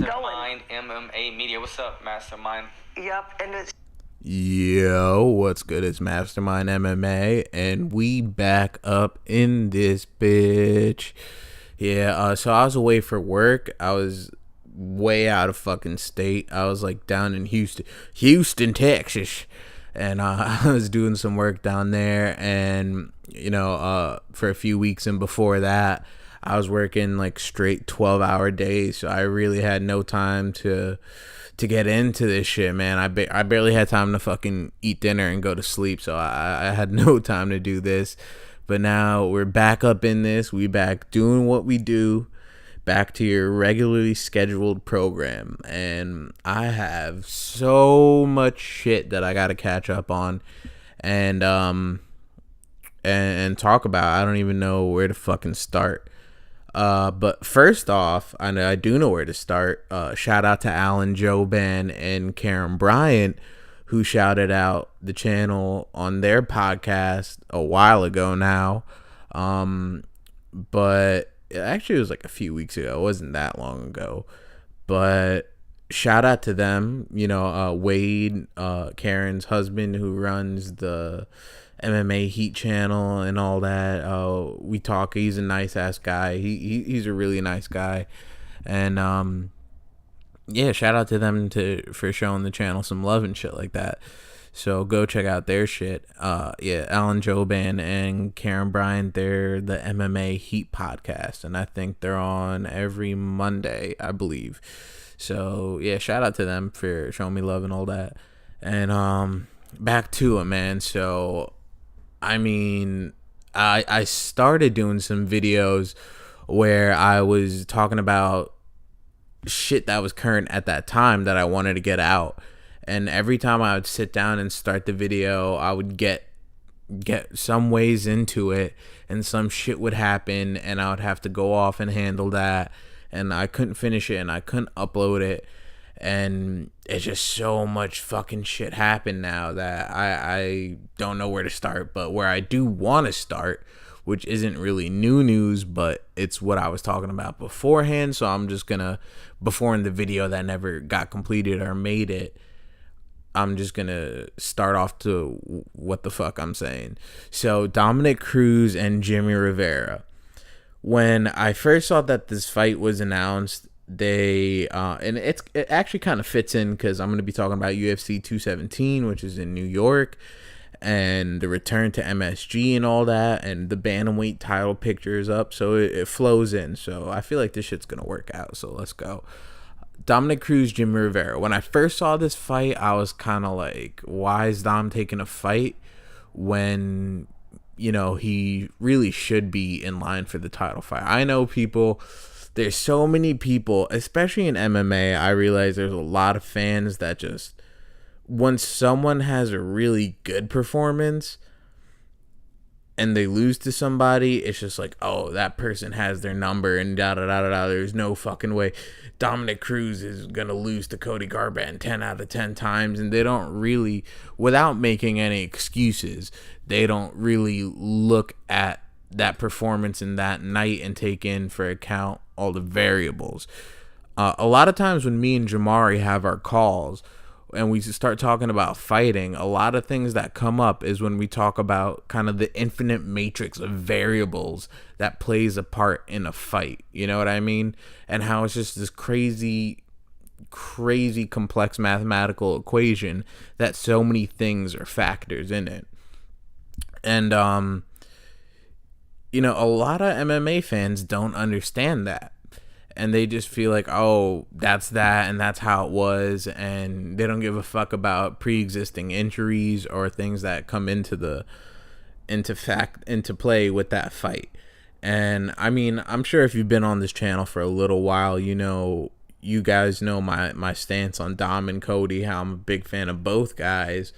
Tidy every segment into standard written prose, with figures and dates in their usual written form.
Mastermind MMA Media. What's up, Mastermind? Yep, and it's... Yo, what's good? It's Mastermind MMA, and we back up in this bitch. Yeah, so I was away for work. I was way out of fucking state. I was like down in Houston, Texas, and I was doing some work down there, and for a few weeks, and before that, I was working like straight 12-hour days, so I really had no time to get into this shit, man. I barely had time to fucking eat dinner and go to sleep, so I had no time to do this. But now we're back up in this. We back doing what we do, back to your regularly scheduled program. And I have so much shit that I got to catch up on and talk about. I don't even know where to fucking start. But first off, I do know where to start. Shout out to Alan Joban and Karen Bryant, who shouted out the channel on their podcast a while ago now. But actually it was like a few weeks ago. It wasn't that long ago. But shout out to them. Wade, Karen's husband, who runs the MMA Heat channel and all that. We talk. He's a nice ass guy. He's a really nice guy, and yeah, shout out to them for showing the channel some love and shit like that. So go check out their shit. Yeah, Alan Joban and Karen Bryant, they're the MMA Heat podcast, and I think they're on every Monday, I believe. So yeah, shout out to them for showing me love and all that. And back to it, man. So I started doing some videos where I was talking about shit that was current at that time that I wanted to get out. And every time I would sit down and start the video, I would get some ways into it, and some shit would happen, and I would have to go off and handle that, and I couldn't finish it, and I couldn't upload it. And it's just so much fucking shit happened now that I don't know where to start. But where I do want to start, which isn't really new news, but it's what I was talking about beforehand. So I'm just gonna, before in the video that never got completed or made it, I'm just gonna start off to what the fuck I'm saying. So Dominick Cruz and Jimi Rivera. When I first saw that this fight was announced, they and it actually kind of fits in because I'm going to be talking about UFC 217, which is in New York, and the return to MSG and all that, and the bantamweight title picture is up, so it flows in. So I feel like this shit's going to work out, so let's go. Dominick Cruz, Jimi Rivera. When I first saw this fight, I was kind of like, why is Dom taking a fight when he really should be in line for the title fight? I know there's so many people, especially in MMA, I realize there's a lot of fans that just, once someone has a really good performance and they lose to somebody, it's just like, oh, that person has their number and da-da-da-da-da. There's no fucking way Dominick Cruz is going to lose to Cody Garbrandt 10 out of 10 times. And they don't really, without making any excuses, they don't really look at that performance in that night and take in for account all the variables. A lot of times when me and Jamari have our calls and we start talking about fighting, a lot of things that come up is when we talk about kind of the infinite matrix of variables that plays a part in a fight. You know what I mean? And how it's just this crazy complex mathematical equation that so many things are factors in it. And a lot of MMA fans don't understand that. And they just feel like, oh, that's that, and that's how it was. And they don't give a fuck about pre-existing injuries or things that come into play with that fight. And I'm sure if you've been on this channel for a little while, you guys know my stance on Dom and Cody, how I'm a big fan of both guys,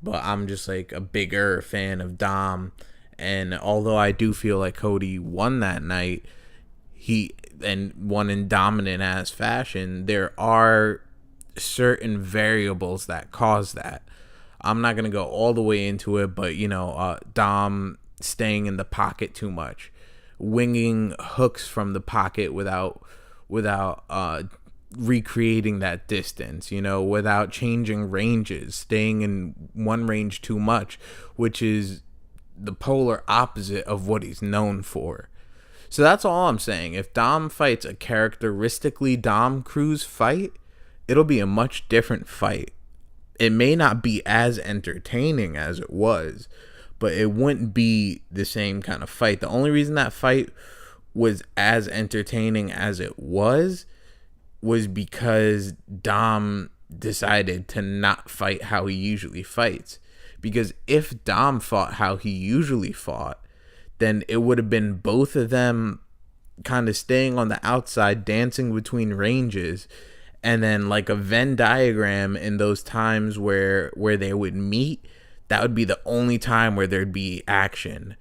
but I'm just like a bigger fan of Dom. And although I do feel like Cody won that night, he won in dominant ass fashion, there are certain variables that cause that. I'm not going to go all the way into it, but Dom staying in the pocket too much, winging hooks from the pocket without recreating that distance, without changing ranges, staying in one range too much, which is the polar opposite of what he's known for. So that's all I'm saying. If Dom fights a characteristically Dom Cruz fight, it'll be a much different fight. It may not be as entertaining as it was, but it wouldn't be the same kind of fight. The only reason that fight was as entertaining as it was because Dom decided to not fight how he usually fights. Because if Dom fought how he usually fought, then it would have been both of them kind of staying on the outside, dancing between ranges, and then like a Venn diagram in those times where they would meet, that would be the only time where there'd be action.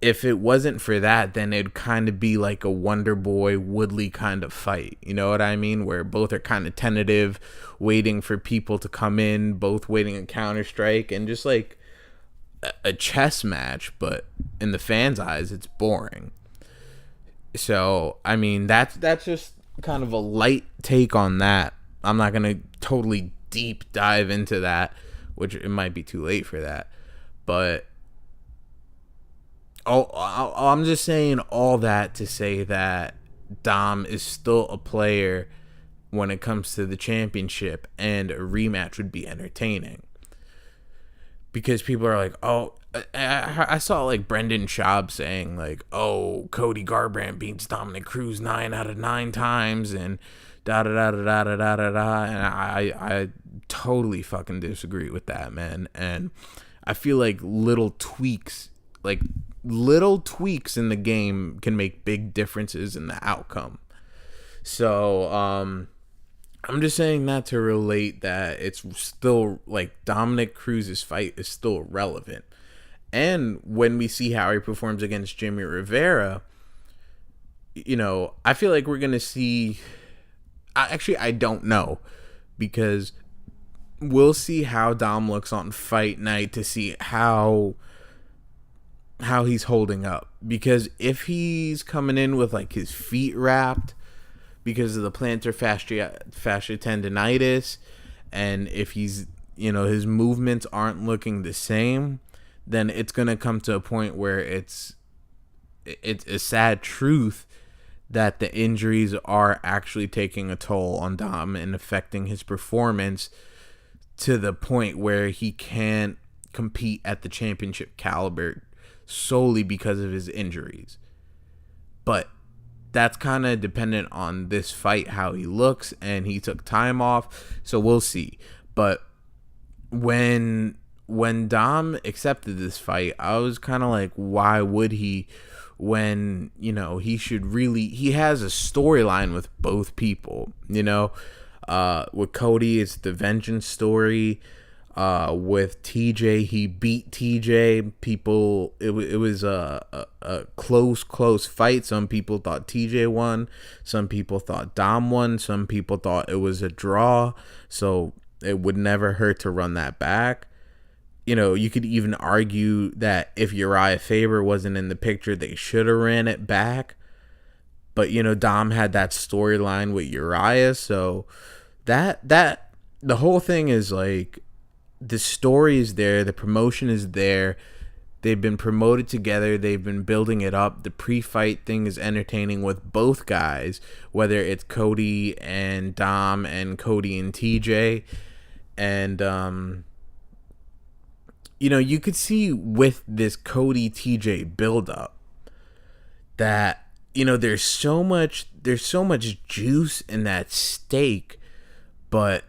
If it wasn't for that, then it'd kind of be like a Wonder Boy Woodley kind of fight. You know what I mean? Where both are kind of tentative, waiting for people to come in, both waiting a counter strike, and just like a chess match. But in the fans' eyes, it's boring. So, I mean, that's just kind of a light take on that. I'm not going to totally deep dive into that, which it might be too late for that. But I'm just saying all that to say that Dom is still a player when it comes to the championship, and a rematch would be entertaining. Because people are like, oh, I saw like Brendan Schaub saying like, oh, Cody Garbrandt beats Dominick Cruz 9 out of 9 times, and da da da da da da da da. And I totally fucking disagree with that, man. And I feel like little tweaks in the game can make big differences in the outcome. So I'm just saying that to relate that it's still like Dominick Cruz's fight is still relevant. And when we see how he performs against Jimi Rivera, I feel like we're going to see... Actually, I don't know, because we'll see how Dom looks on fight night to see how he's holding up. Because if he's coming in with like his feet wrapped because of the plantar fascia tendonitis, and if he's, his movements aren't looking the same, then it's going to come to a point where it's a sad truth that the injuries are actually taking a toll on Dom and affecting his performance to the point where he can't compete at the championship caliber solely because of his injuries. But that's kind of dependent on this fight, how he looks, and he took time off, so we'll see. But when Dom accepted this fight, I was kind of like, why would he, when he has a storyline with both people. With Cody, it's the vengeance story. With TJ, he beat TJ. People, it was a close fight. Some people thought TJ won. Some people thought Dom won. Some people thought it was a draw. So it would never hurt to run that back. You could even argue that if Uriah Faber wasn't in the picture, they should have ran it back. But, Dom had that storyline with Uriah. So that the whole thing is like, the story is there. The promotion is there. They've been promoted together. They've been building it up. The pre-fight thing is entertaining with both guys, whether it's Cody and Dom and Cody and TJ. And, you could see with this Cody TJ buildup that, there's so much juice in that steak, but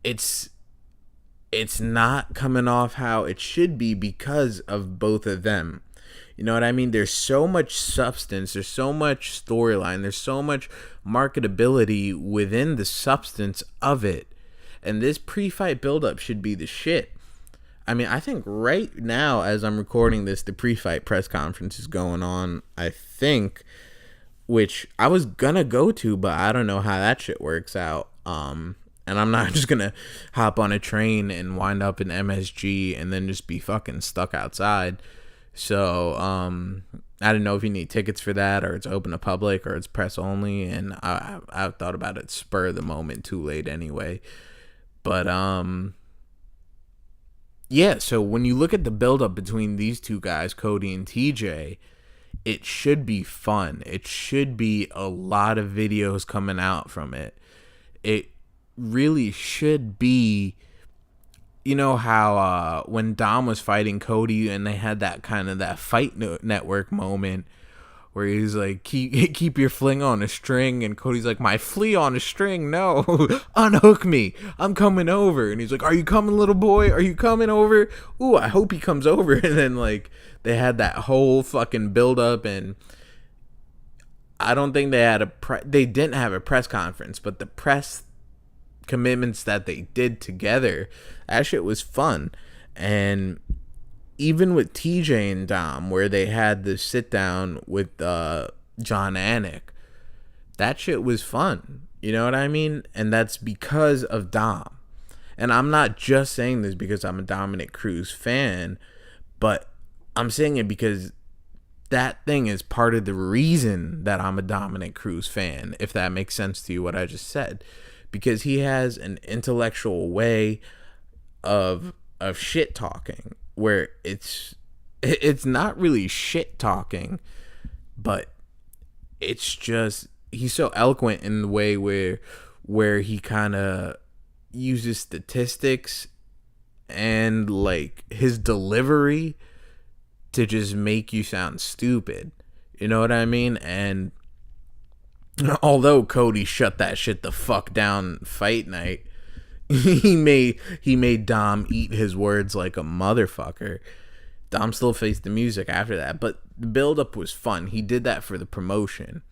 it's not coming off how it should be because of both of them. You know what I mean? There's so much substance. There's so much storyline. There's so much marketability within the substance of it. And this pre-fight buildup should be the shit. I mean, I think right now, as I'm recording this, the pre-fight press conference is going on, I think, which I was gonna go to, but I don't know how that shit works out. And I'm not just gonna hop on a train and wind up in MSG and then just be fucking stuck outside, So I don't know if you need tickets for that, or it's open to public, or it's press only. And I thought about it spur of the moment, too late anyway. But yeah. So when you look at the buildup between these two guys, Cody and TJ, it should be fun. It should be a lot of videos coming out from it. It really should be. You know how when Dom was fighting Cody and they had that kind of that fight network moment where he's like, keep your fling on a string, and Cody's like, my flea on a string, no, unhook me, I'm coming over. And he's like, are you coming, little boy, are you coming over? Ooh, I hope he comes over. And then like they had that whole fucking build up, and I don't think they had they didn't have a press conference, but the press commitments that they did together, that shit was fun. And even with TJ and Dom, where they had the sit down with John Anik, that shit was fun. You know what I mean? And that's because of Dom. And I'm not just saying this because I'm a Dominick Cruz fan, but I'm saying it because that thing is part of the reason that I'm a Dominick Cruz fan, if that makes sense to you, what I just said. Because he has an intellectual way of shit talking where it's not really shit talking, but it's just he's so eloquent in the way where he kind of uses statistics and like his delivery to just make you sound stupid. You know what I mean? And although Cody shut that shit the fuck down fight night, he made Dom eat his words like a motherfucker. Dom still faced the music after that, but the build-up was fun. He did that for the promotion.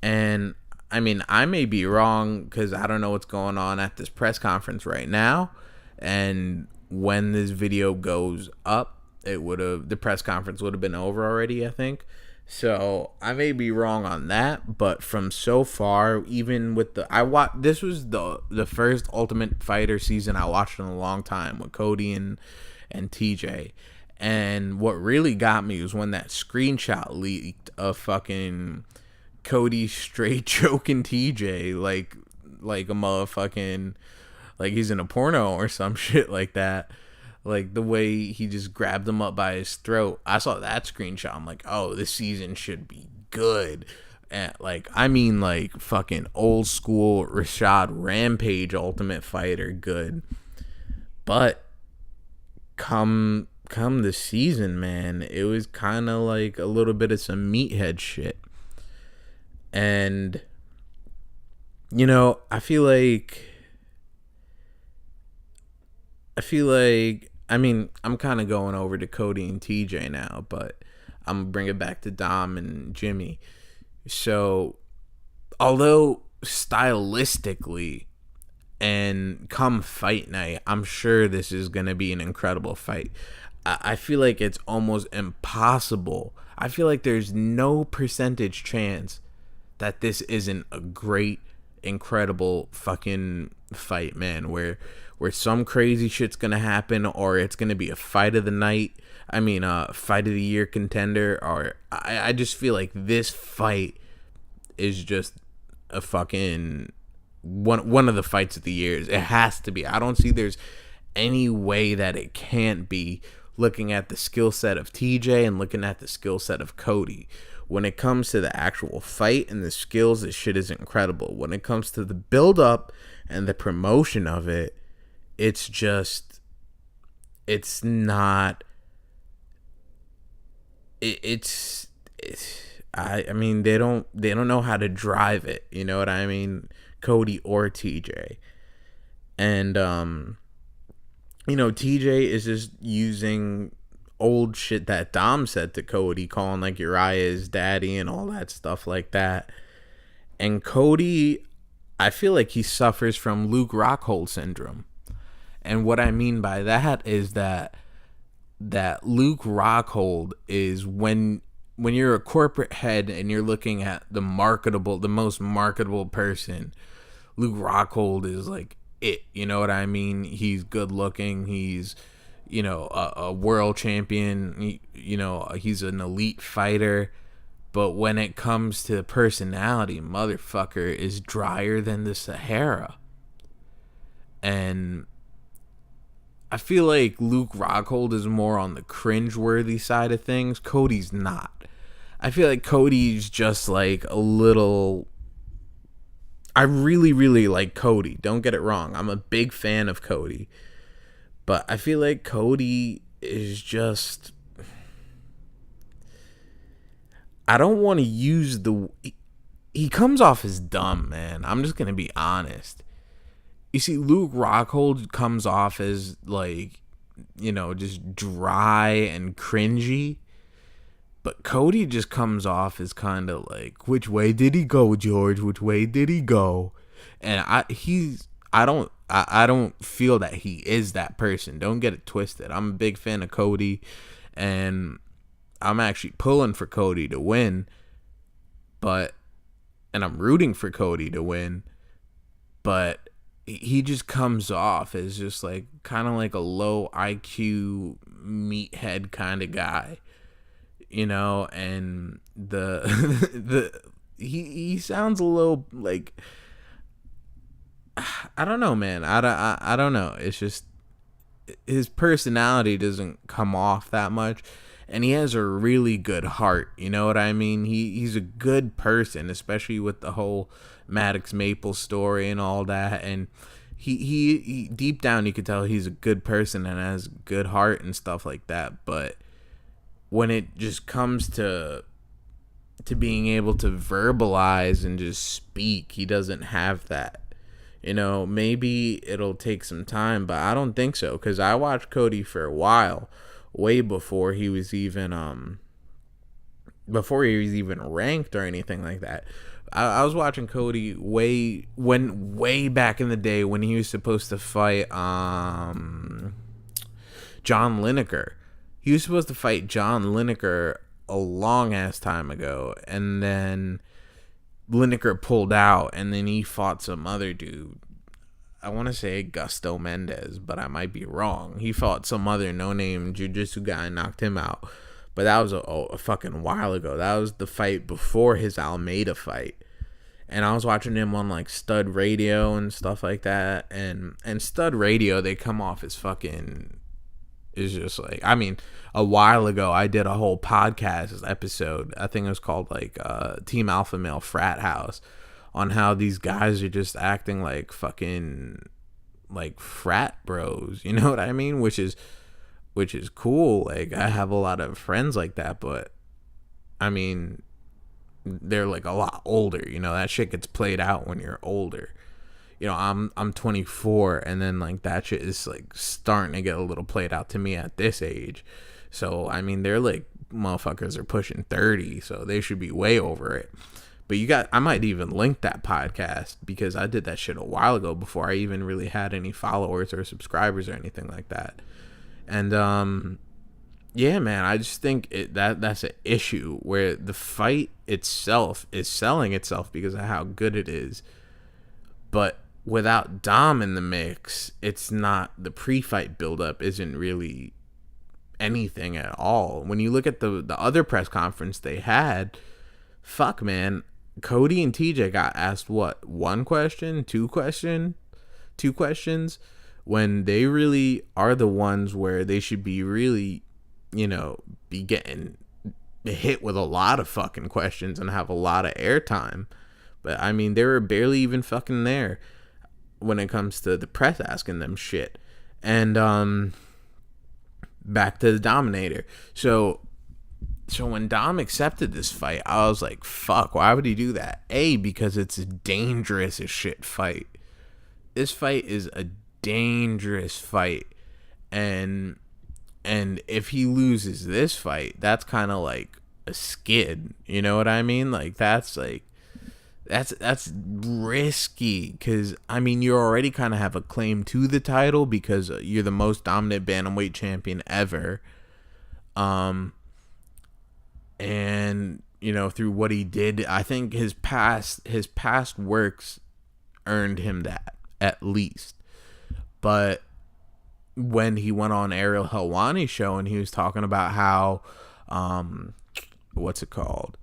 And, I mean, I may be wrong because I don't know what's going on at this press conference right now. And when this video goes up, the press conference would have been over already, I think. So I may be wrong on that, but from so far, even with this was the first Ultimate Fighter season I watched in a long time with Cody and TJ, and what really got me was when that screenshot leaked of fucking Cody straight choking TJ like a motherfucking like he's in a porno or some shit like that. Like, the way he just grabbed him up by his throat. I saw that screenshot. I'm like, oh, this season should be good. And, like, I mean, like, fucking old school Rashad Rampage Ultimate Fighter good. But come the season, man, it was kind of like a little bit of some meathead shit. And, you know, I feel like I mean, I'm kind of going over to Cody and TJ now, but I'm going to bring it back to Dom and Jimmy. So, although stylistically and come fight night, I'm sure this is going to be an incredible fight. I feel like it's almost impossible. I feel like there's no percentage chance that this isn't a great, incredible fucking fight, man, where some crazy shit's gonna happen, or it's gonna be a fight of the night. I mean, fight of the year contender, or I just feel like this fight is just a fucking one of the fights of the years. It has to be. I don't see there's any way that it can't be, looking at the skill set of TJ and looking at the skill set of Cody. When it comes to the actual fight and the skills, this shit is incredible. When it comes to the build up and the promotion of it, it's just, it's not, I mean, they don't know how to drive it, you know what I mean? Cody or TJ. And, you know, TJ is just using old shit that Dom said to Cody, calling like Uriah his daddy and all that stuff like that. And Cody, I feel like he suffers from Luke Rockhold syndrome. And what I mean by that is that Luke Rockhold is when you're a corporate head and you're looking at the most marketable person, Luke Rockhold is like it. You know what I mean? He's good looking. He's a world champion. He's an elite fighter. But when it comes to personality, motherfucker is drier than the Sahara. And I feel like Luke Rockhold is more on the cringeworthy side of things. Cody's not. I feel like Cody's just like a little... I really, really like Cody. Don't get it wrong. I'm a big fan of Cody. But I feel like Cody is just... I don't want to use the... He comes off as dumb, man. I'm just going to be honest. You see, Luke Rockhold comes off as, like, just dry and cringy. But Cody just comes off as kind of like, which way did he go, George? Which way did he go? And I don't feel that he is that person. Don't get it twisted. I'm a big fan of Cody, and I'm actually pulling for Cody to win, and I'm rooting for Cody to win, but he just comes off as just like kind of like a low IQ meathead kind of guy, and he sounds a little like, I don't know, man. I don't know. It's just his personality doesn't come off that much. And he has a really good heart, you know what I mean? He's a good person, especially with the whole Maddox Maple story and all that. And he deep down, you could tell he's a good person and has a good heart and stuff like that. But when it just comes to being able to verbalize and just speak, he doesn't have that. Maybe it'll take some time, but I don't think so, because I watched Cody for a while. Way before he was even ranked or anything like that. I was watching Cody way back in the day when he was supposed to fight John Lineker. He was supposed to fight John Lineker a long ass time ago, and then Lineker pulled out, and then he fought some other dude. I want to say Augusto Mendez, but I might be wrong. He fought some other no-name jiu-jitsu guy and knocked him out. But that was a fucking while ago. That was the fight before his Almeida fight. And I was watching him on like Stud Radio and stuff like that. And Stud Radio, they come off as fucking... It's just like... I mean, a while ago, I did a whole podcast episode. I think it was called like Team Alpha Male Frat House. On how these guys are just acting like fucking like frat bros, you know what I mean? Which is cool. Like, I have a lot of friends like that, but I mean, they're like a lot older. That shit gets played out when you're older. I'm 24, and then like that shit is like starting to get a little played out to me at this age. So I mean, they're like motherfuckers are pushing 30, so they should be way over it. But I might even link that podcast, because I did that shit a while ago before I even really had any followers or subscribers or anything like that. And yeah, man, I just think that's an issue where the fight itself is selling itself because of how good it is. But without Dom in the mix, it's not, the pre-fight buildup isn't really anything at all. When you look at the other press conference they had, fuck, man, Cody and TJ got asked what, one question, two questions, when they really are the ones where they should be really, be getting hit with a lot of fucking questions and have a lot of airtime. But I mean, they were barely even fucking there when it comes to the press asking them shit. And back to the Dominator. So when Dom accepted this fight, I was like, fuck, why would he do that? A, because it's a dangerous as shit fight. This fight is a dangerous fight. And if he loses this fight, that's kind of like a skid. You know what I mean? Like, that's risky, because I mean, you already kind of have a claim to the title because you're the most dominant bantamweight champion ever. And through what he did, I think his past works earned him that, at least. But when he went on Ariel Helwani's show and he was talking about how, what's it called?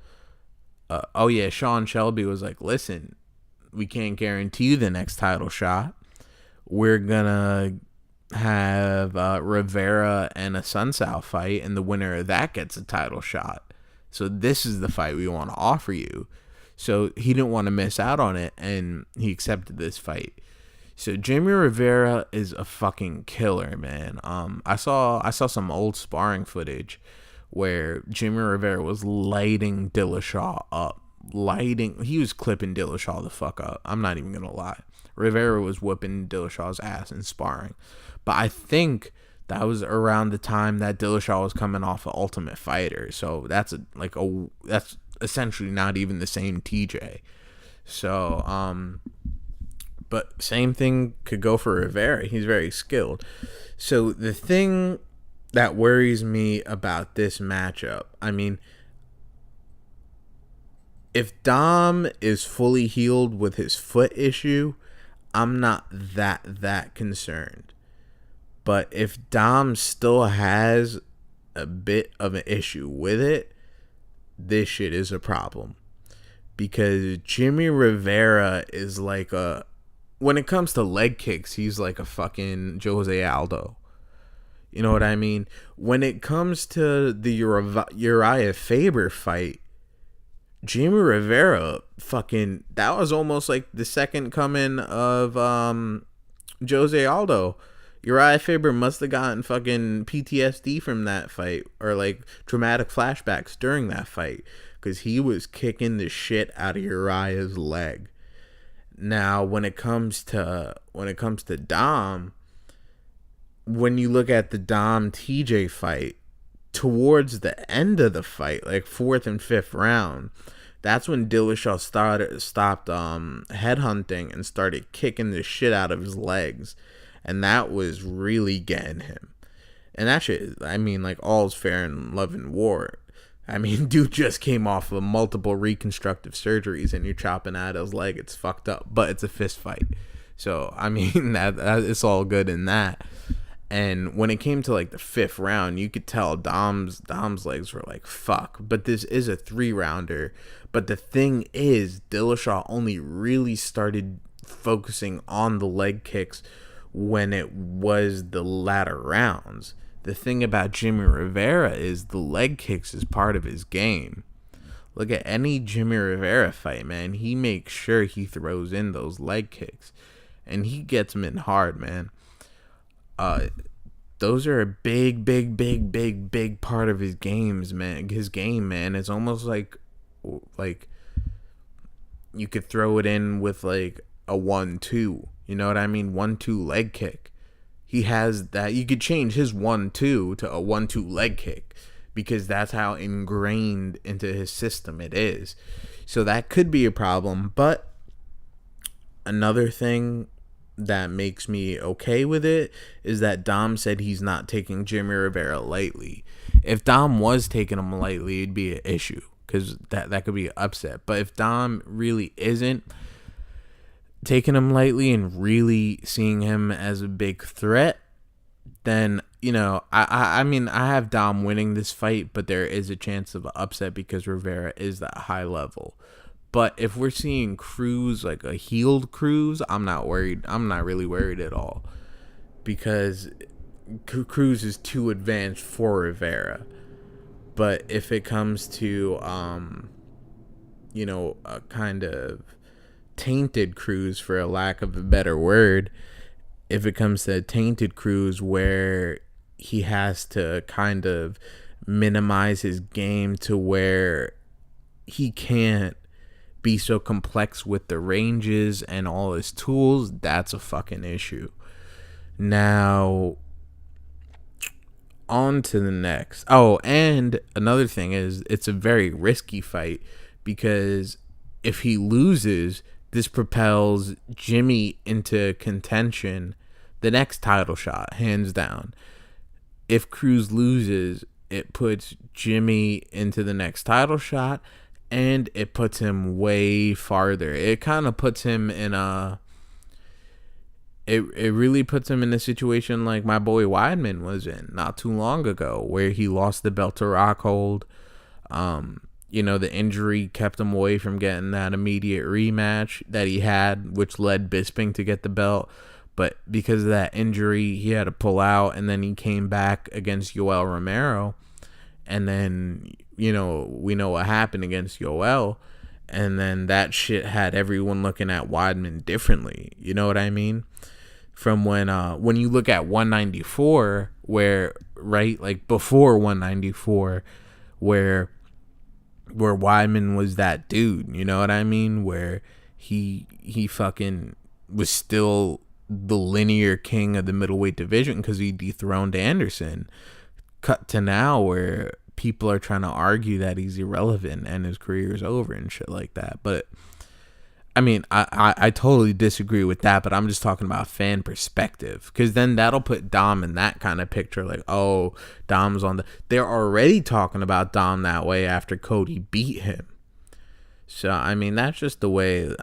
Sean Shelby was like, listen, we can't guarantee you the next title shot. We're gonna have Rivera and a Sun Sal fight, and the winner of that gets a title shot. So this is the fight we want to offer you. So he didn't want to miss out on it, and he accepted this fight. So Jimi Rivera is a fucking killer, man. I saw some old sparring footage where Jimi Rivera was lighting Dillashaw up. He was clipping Dillashaw the fuck up. I'm not even gonna lie. Rivera was whooping Dillashaw's ass in sparring. But I think that was around the time that Dillashaw was coming off of Ultimate Fighter. So that's essentially not even the same TJ. So, but same thing could go for Rivera. He's very skilled. So the thing that worries me about this matchup, I mean, if Dom is fully healed with his foot issue, I'm not that concerned. But if Dom still has a bit of an issue with it, this shit is a problem. Because Jimi Rivera is like when it comes to leg kicks, he's like a fucking Jose Aldo. You know what I mean? When it comes to the Uriah Faber fight, Jimi Rivera that was almost like the second coming of Jose Aldo. Uriah Faber must have gotten fucking PTSD from that fight, or like traumatic flashbacks during that fight, because he was kicking the shit out of Uriah's leg. Now, when it comes to Dom, when you look at the Dom TJ fight, towards the end of the fight, like 4th and 5th round, that's when Dillashaw stopped headhunting and started kicking the shit out of his legs, and that was really getting him. And that shit, I mean, like, all's fair in love and war. I mean, dude just came off of multiple reconstructive surgeries, and you're chopping at his leg. It's fucked up, but it's a fist fight. So I mean, that it's all good in that. And when it came to like the 5th round, you could tell Dom's legs were like, fuck. But this is a 3-rounder. But the thing is, Dillashaw only really started focusing on the leg kicks when it was the latter rounds. The thing about Jimi Rivera is the leg kicks is part of his game. Look at any Jimi Rivera fight, man. He makes sure he throws in those leg kicks. And he gets them in hard, man. Those are a big part of his games, man. His game, man. It's almost like you could throw it in with like a 1-2. You know what I mean? 1-2 leg kick. He has that. You could change his 1-2 to a 1-2 leg kick, because that's how ingrained into his system it is. So that could be a problem. But another thing that makes me okay with it is that Dom said he's not taking Jimi Rivera lightly. If Dom was taking him lightly, it'd be an issue, because that could be an upset. But if Dom really isn't taking him lightly and really seeing him as a big threat, then, you know, I mean, I have Dom winning this fight, but there is a chance of an upset because Rivera is that high level. But if we're seeing Cruz, like a healed Cruz, I'm not worried. I'm not really worried at all, because Cruz is too advanced for Rivera. But if it comes to, you know, a kind of tainted Cruz, for a lack of a better word, if it comes to a tainted Cruz where he has to kind of minimize his game to where he can't be so complex with the ranges and all his tools, that's a fucking issue. Now, on to the next. Oh, and another thing is, it's a very risky fight, because if he loses, this propels Jimmy into contention, the next title shot, hands down. If Cruz loses, it puts Jimmy into the next title shot, and it puts him way farther. It kind of puts him in it really puts him in a situation like my boy Weidman was in not too long ago, where he lost the belt to Rockhold. The injury kept him away from getting that immediate rematch that he had, which led Bisping to get the belt. But because of that injury, he had to pull out, and then he came back against Yoel Romero. And then, we know what happened against Yoel. And then that shit had everyone looking at Weidman differently. You know what I mean? From when you look at 194, where, right, like before 194, where Weidman was that dude, you know what I mean? Where he fucking was still the linear king of the middleweight division because he dethroned Anderson. Cut to now where people are trying to argue that he's irrelevant and his career is over and shit like that. But I mean, I totally disagree with that, but I'm just talking about fan perspective, because then that'll put Dom in that kind of picture, like, oh, Dom's on the... They're already talking about Dom that way after Cody beat him. So, I mean, that's just the way,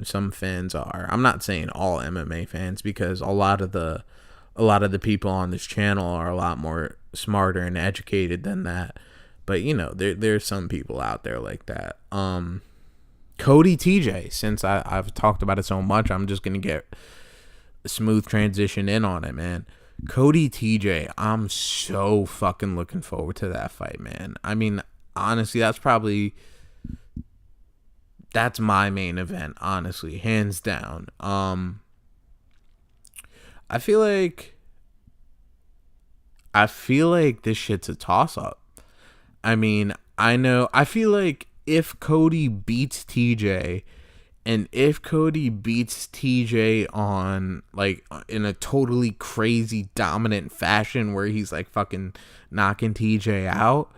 some fans are. I'm not saying all MMA fans, because a lot of the people on this channel are a lot more smarter and educated than that. But, there's some people out there like that. Cody TJ, since I've talked about it so much, I'm just going to get a smooth transition in on it, man. Cody TJ, I'm so fucking looking forward to that fight, man. I mean, honestly, that's my main event, honestly, hands down. I feel like this shit's a toss-up. I feel like if Cody beats TJ, and if Cody beats TJ on, like, in a totally crazy dominant fashion where he's, like, fucking knocking TJ out,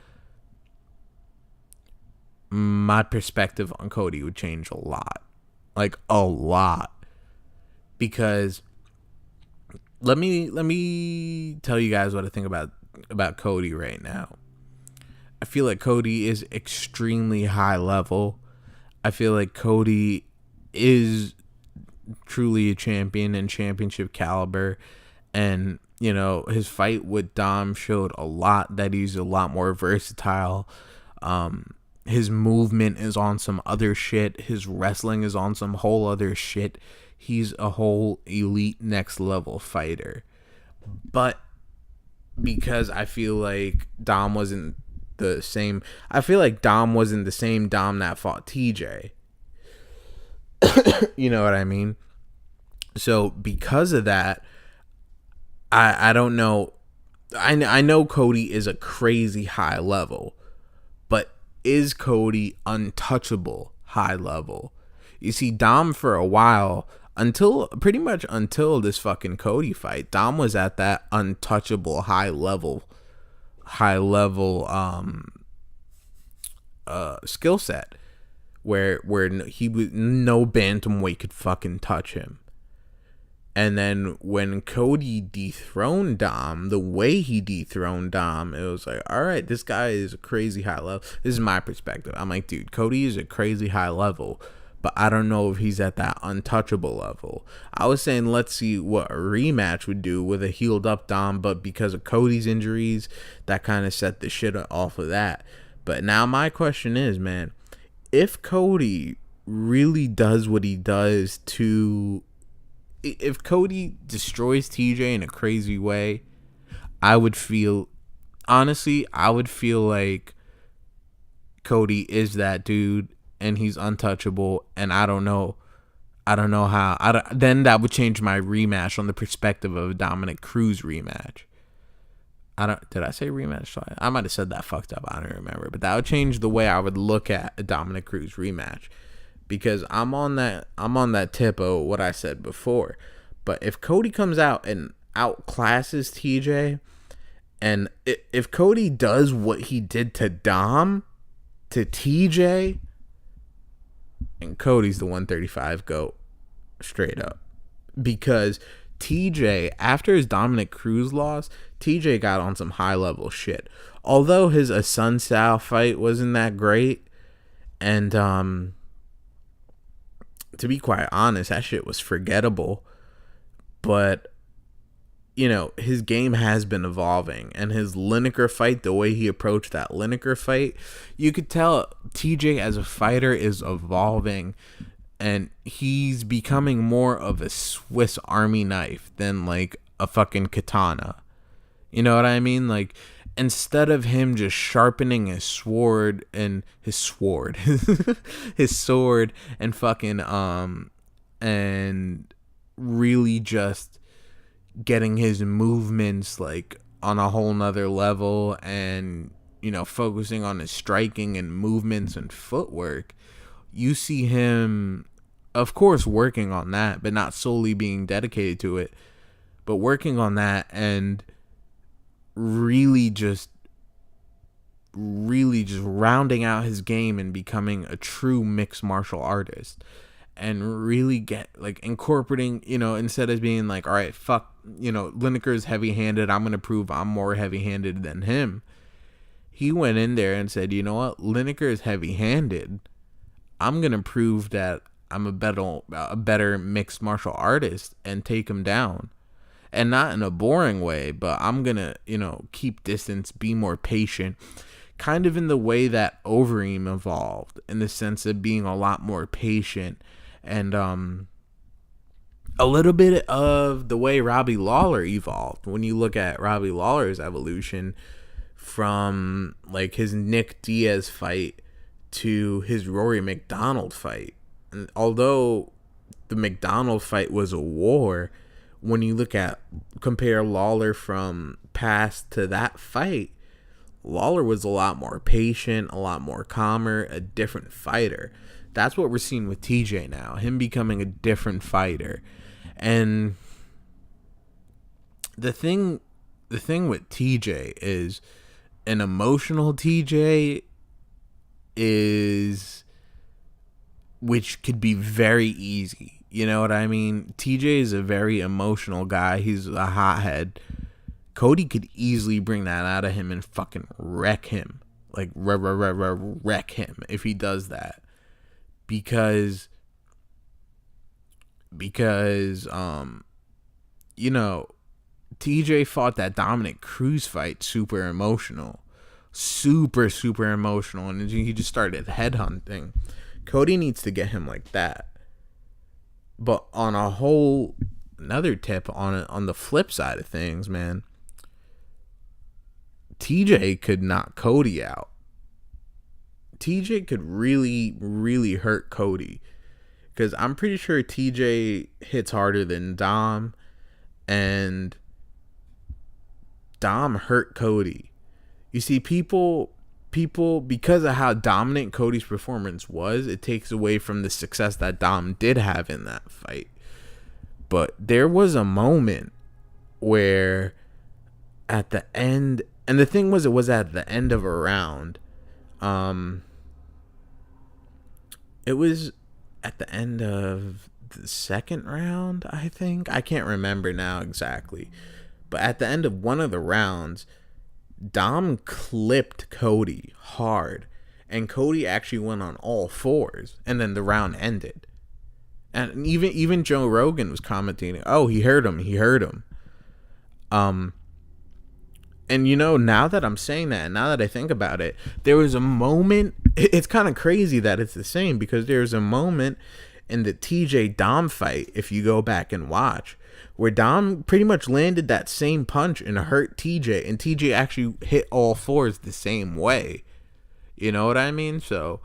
my perspective on Cody would change a lot. Like, a lot. Because let me tell you guys what I think about Cody right now. I feel like Cody is extremely high level. I feel like Cody is truly a champion and championship caliber. And, his fight with Dom showed a lot that he's a lot more versatile. His movement is on some other shit. His wrestling is on some whole other shit. He's a whole elite next level fighter. But because I feel like Dom wasn't the same Dom that fought TJ. You know what I mean? So because of that, I don't know. I know Cody is a crazy high level, but is Cody untouchable high level? You see, Dom for a while, pretty much until this fucking Cody fight, Dom was at that untouchable high level skill set where he was, no bantamweight could fucking touch him. And then when Cody dethroned Dom, the way he dethroned Dom, it was like, all right, this guy is a crazy high level. This is my perspective. I'm like, dude, Cody is a crazy high level, but I don't know if he's at that untouchable level. I was saying, let's see what a rematch would do with a healed up Dom, but because of Cody's injuries, that kind of set the shit off of that. But now my question is, man, if Cody really does what he does if Cody destroys TJ in a crazy way, I would feel like Cody is that dude and he's untouchable, and I don't know how. Then that would change my rematch on the perspective of a Dominick Cruz rematch. Did I say rematch? I might have said that fucked up. I don't remember, but that would change the way I would look at a Dominick Cruz rematch, because I'm on that tip of what I said before. But if Cody comes out and outclasses TJ, and if Cody does what he did to Dom to TJ, and Cody's the 135 GOAT, straight up. Because TJ, after his Dominick Cruz loss, TJ got on some high level shit. Although his Asun style fight wasn't that great, and to be quite honest, that shit was forgettable. But, you know, his game has been evolving. And his Lineker fight, the way he approached that Lineker fight, you could tell TJ as a fighter is evolving. And he's becoming more of a Swiss Army knife than like a fucking katana. You know what I mean? Like, instead of him just sharpening his sword and his sword and fucking and really just getting his movements like on a whole nother level, and, you know, focusing on his striking and movements and footwork, you see him, of course, working on that, but not solely being dedicated to it, but working on that and really just rounding out his game and becoming a true mixed martial artist, and really get like incorporating, you know, instead of being like, all right, fuck, you know, Lineker's heavy-handed, I'm gonna prove I'm more heavy-handed than him. He went in there and said, you know what, Lineker is heavy-handed, I'm gonna prove that I'm a better mixed martial artist and take him down. And not in a boring way, but I'm gonna, you know, keep distance, be more patient, kind of in the way that Overeem evolved, in the sense of being a lot more patient, and a little bit of the way Robbie Lawler evolved. When you look at Robbie Lawler's evolution from like his Nick Diaz fight to his Rory McDonald fight, and although the McDonald fight was a war, when you compare Lawler from past to that fight, Lawler was a lot more patient, a lot more calmer, a different fighter. That's what we're seeing with TJ now, him becoming a different fighter. And the thing with TJ is, an emotional TJ is, which could be very easy. You know what I mean? TJ is a very emotional guy. He's a hothead. Cody could easily bring that out of him and fucking wreck him. Like, wreck him if he does that. Because, you know, TJ fought that Dominick Cruz fight super emotional. Super, super emotional. And he just started headhunting. Cody needs to get him like that. But on a whole another tip, on the flip side of things, man, TJ could knock Cody out. TJ could really, really hurt Cody. Because I'm pretty sure TJ hits harder than Dom. And Dom hurt Cody. You see, people, because of how dominant Cody's performance was, it takes away from the success that Dom did have in that fight. But there was a moment where at the end, and the thing was, it was at the end of a round. It was at the end of the second round, I think. I can't remember now exactly. But at the end of one of the rounds, Dom clipped Cody hard, and Cody actually went on all fours, and then the round ended. And even Joe Rogan was commenting, "Oh, he hurt him." And you know, now that I'm saying that, and now that I think about it, there was a moment. It's kind of crazy that it's the same, because there's a moment in the TJ Dom fight, if you go back and watch, where Dom pretty much landed that same punch and hurt TJ, and TJ actually hit all fours the same way. You know what I mean? So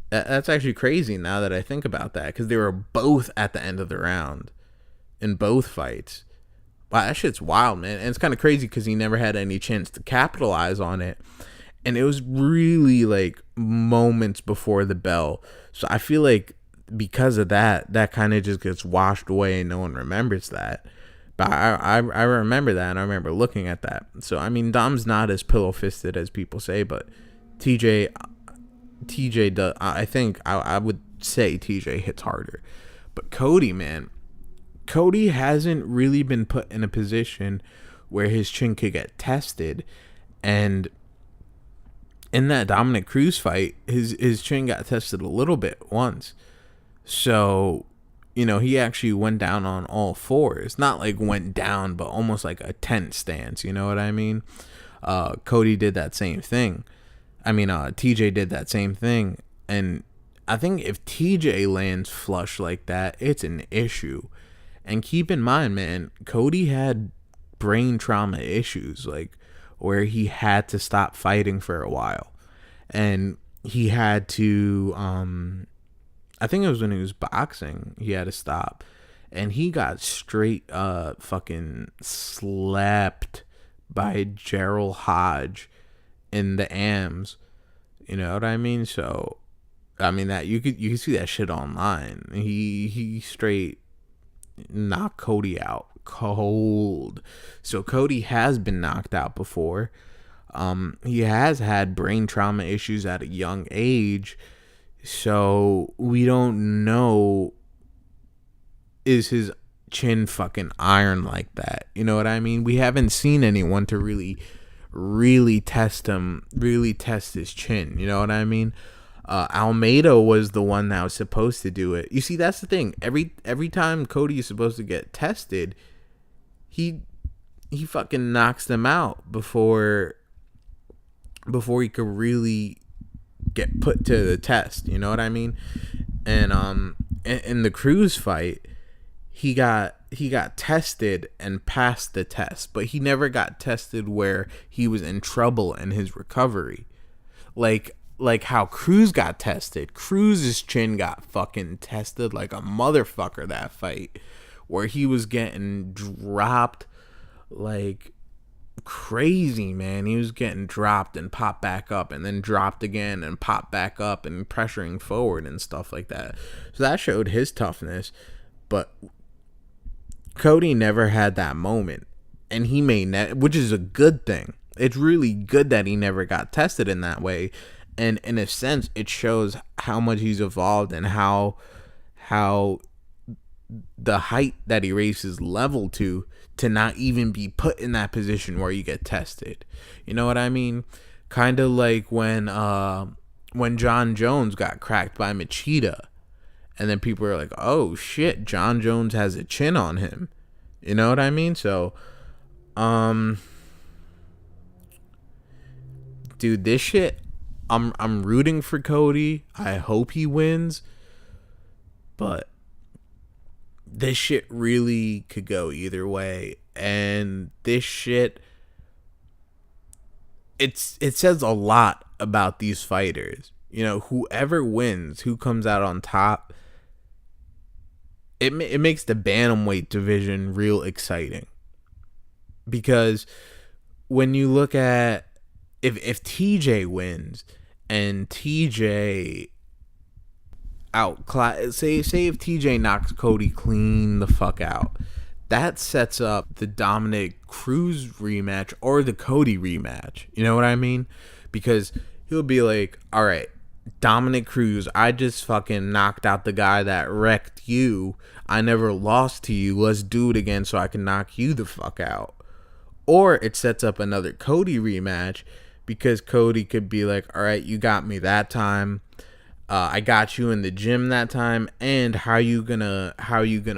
that's actually crazy now that I think about that, because they were both at the end of the round in both fights. Wow, that shit's wild, man. And it's kind of crazy because he never had any chance to capitalize on it. And it was really like moments before the bell. So I feel like because of that kind of just gets washed away and no one remembers that. But I remember that, and I remember looking at that. So, I mean, Dom's not as pillow-fisted as people say, but TJ does. I think I would say TJ hits harder. But Cody, man, Cody hasn't really been put in a position where his chin could get tested. And in that Dominick Cruz fight, his chin got tested a little bit once. So he actually went down on all fours. Not like went down, but almost like a tent stance. You know what I mean? Cody did that same thing. TJ did that same thing. And I think if TJ lands flush like that, it's an issue. And keep in mind, man, Cody had brain trauma issues, like where he had to stop fighting for a while. And he had to, I think it was when he was boxing, he had to stop. And he got straight fucking slapped by Gerald Hodge in the AMs. You know what I mean? So, that you could see that shit online. He straight knocked Cody out cold. So Cody has been knocked out before. He has had brain trauma issues at a young age. So we don't know, is his chin fucking iron like that? You know what I mean? We haven't seen anyone to really test him, really test his chin. You know what I mean? Almeida was the one that was supposed to do it. You see, that's the thing. Every time Cody is supposed to get tested, he fucking knocks them out before he could really get put to the test. You know what I mean? And in the Cruz fight, he got tested and passed the test, but he never got tested where he was in trouble in his recovery. Like how Cruz got tested. Cruz's chin got fucking tested like a motherfucker that fight, where he was getting dropped like crazy, man. He was getting dropped and popped back up and then dropped again and popped back up and pressuring forward and stuff like that. So that showed his toughness. But Cody never had that moment, and he may which is a good thing. It's really good that he never got tested in that way. And in a sense, it shows how much he's evolved and how the height that he raised his level to not even be put in that position where you get tested. You know what I mean? Kind of like when John Jones got cracked by Machida, and then people are like, "Oh shit, John Jones has a chin on him." You know what I mean? So, dude, this shit, I'm rooting for Cody. I hope he wins. But this shit really could go either way. And this shit, it says a lot about these fighters. You know, whoever wins, who comes out on top, it makes the bantamweight division real exciting. Because when you look at, if TJ wins, and TJ say if TJ knocks Cody clean the fuck out, that sets up the Dominick Cruz rematch or the Cody rematch. You know what I mean? Because he'll be like, all right, Dominick Cruz, I just fucking knocked out the guy that wrecked you. I never lost to you. Let's do it again so I can knock you the fuck out. Or it sets up another Cody rematch, because Cody could be like, all right, you got me that time. I got you in the gym that time. And how you gonna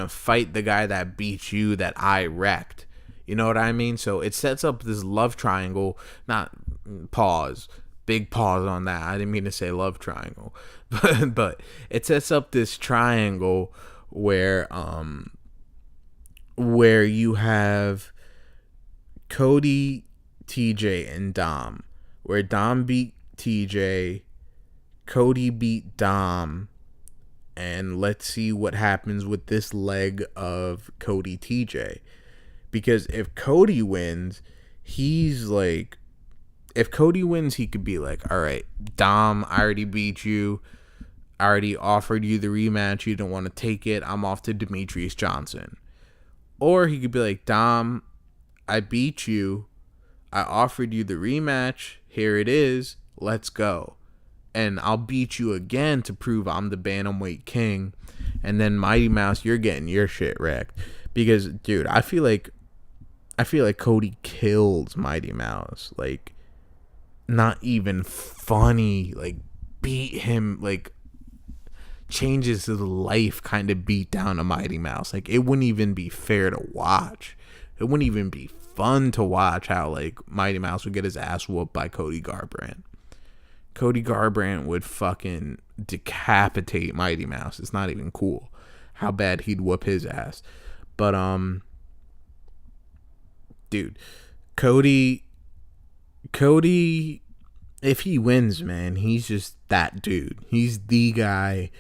fight the guy that beat you that I wrecked? You know what I mean? So it sets up this love triangle. Not pause. Big pause on that. I didn't mean to say love triangle. But it sets up this triangle where you have Cody, TJ, and Dom. Where Dom beat TJ, Cody beat Dom, and let's see what happens with this leg of Cody TJ. Because if Cody wins, he could be like, all right, Dom, I already beat you. I already offered you the rematch. You don't want to take it. I'm off to Demetrius Johnson. Or he could be like, Dom, I beat you. I offered you the rematch. Here it is. Let's go. And I'll beat you again to prove I'm the bantamweight king. And then Mighty Mouse, you're getting your shit wrecked. Because, dude, I feel like Cody kills Mighty Mouse. Like, not even funny. Like, beat him. Like, changes his life kind of beat down a Mighty Mouse. Like, it wouldn't even be fair to watch. It wouldn't even be fun to watch how, like, Mighty Mouse would get his ass whooped by Cody Garbrandt. Cody Garbrandt would fucking decapitate Mighty Mouse. It's not even cool how bad he'd whoop his ass. But, dude, Cody, if he wins, man, he's just that dude. He's the guy.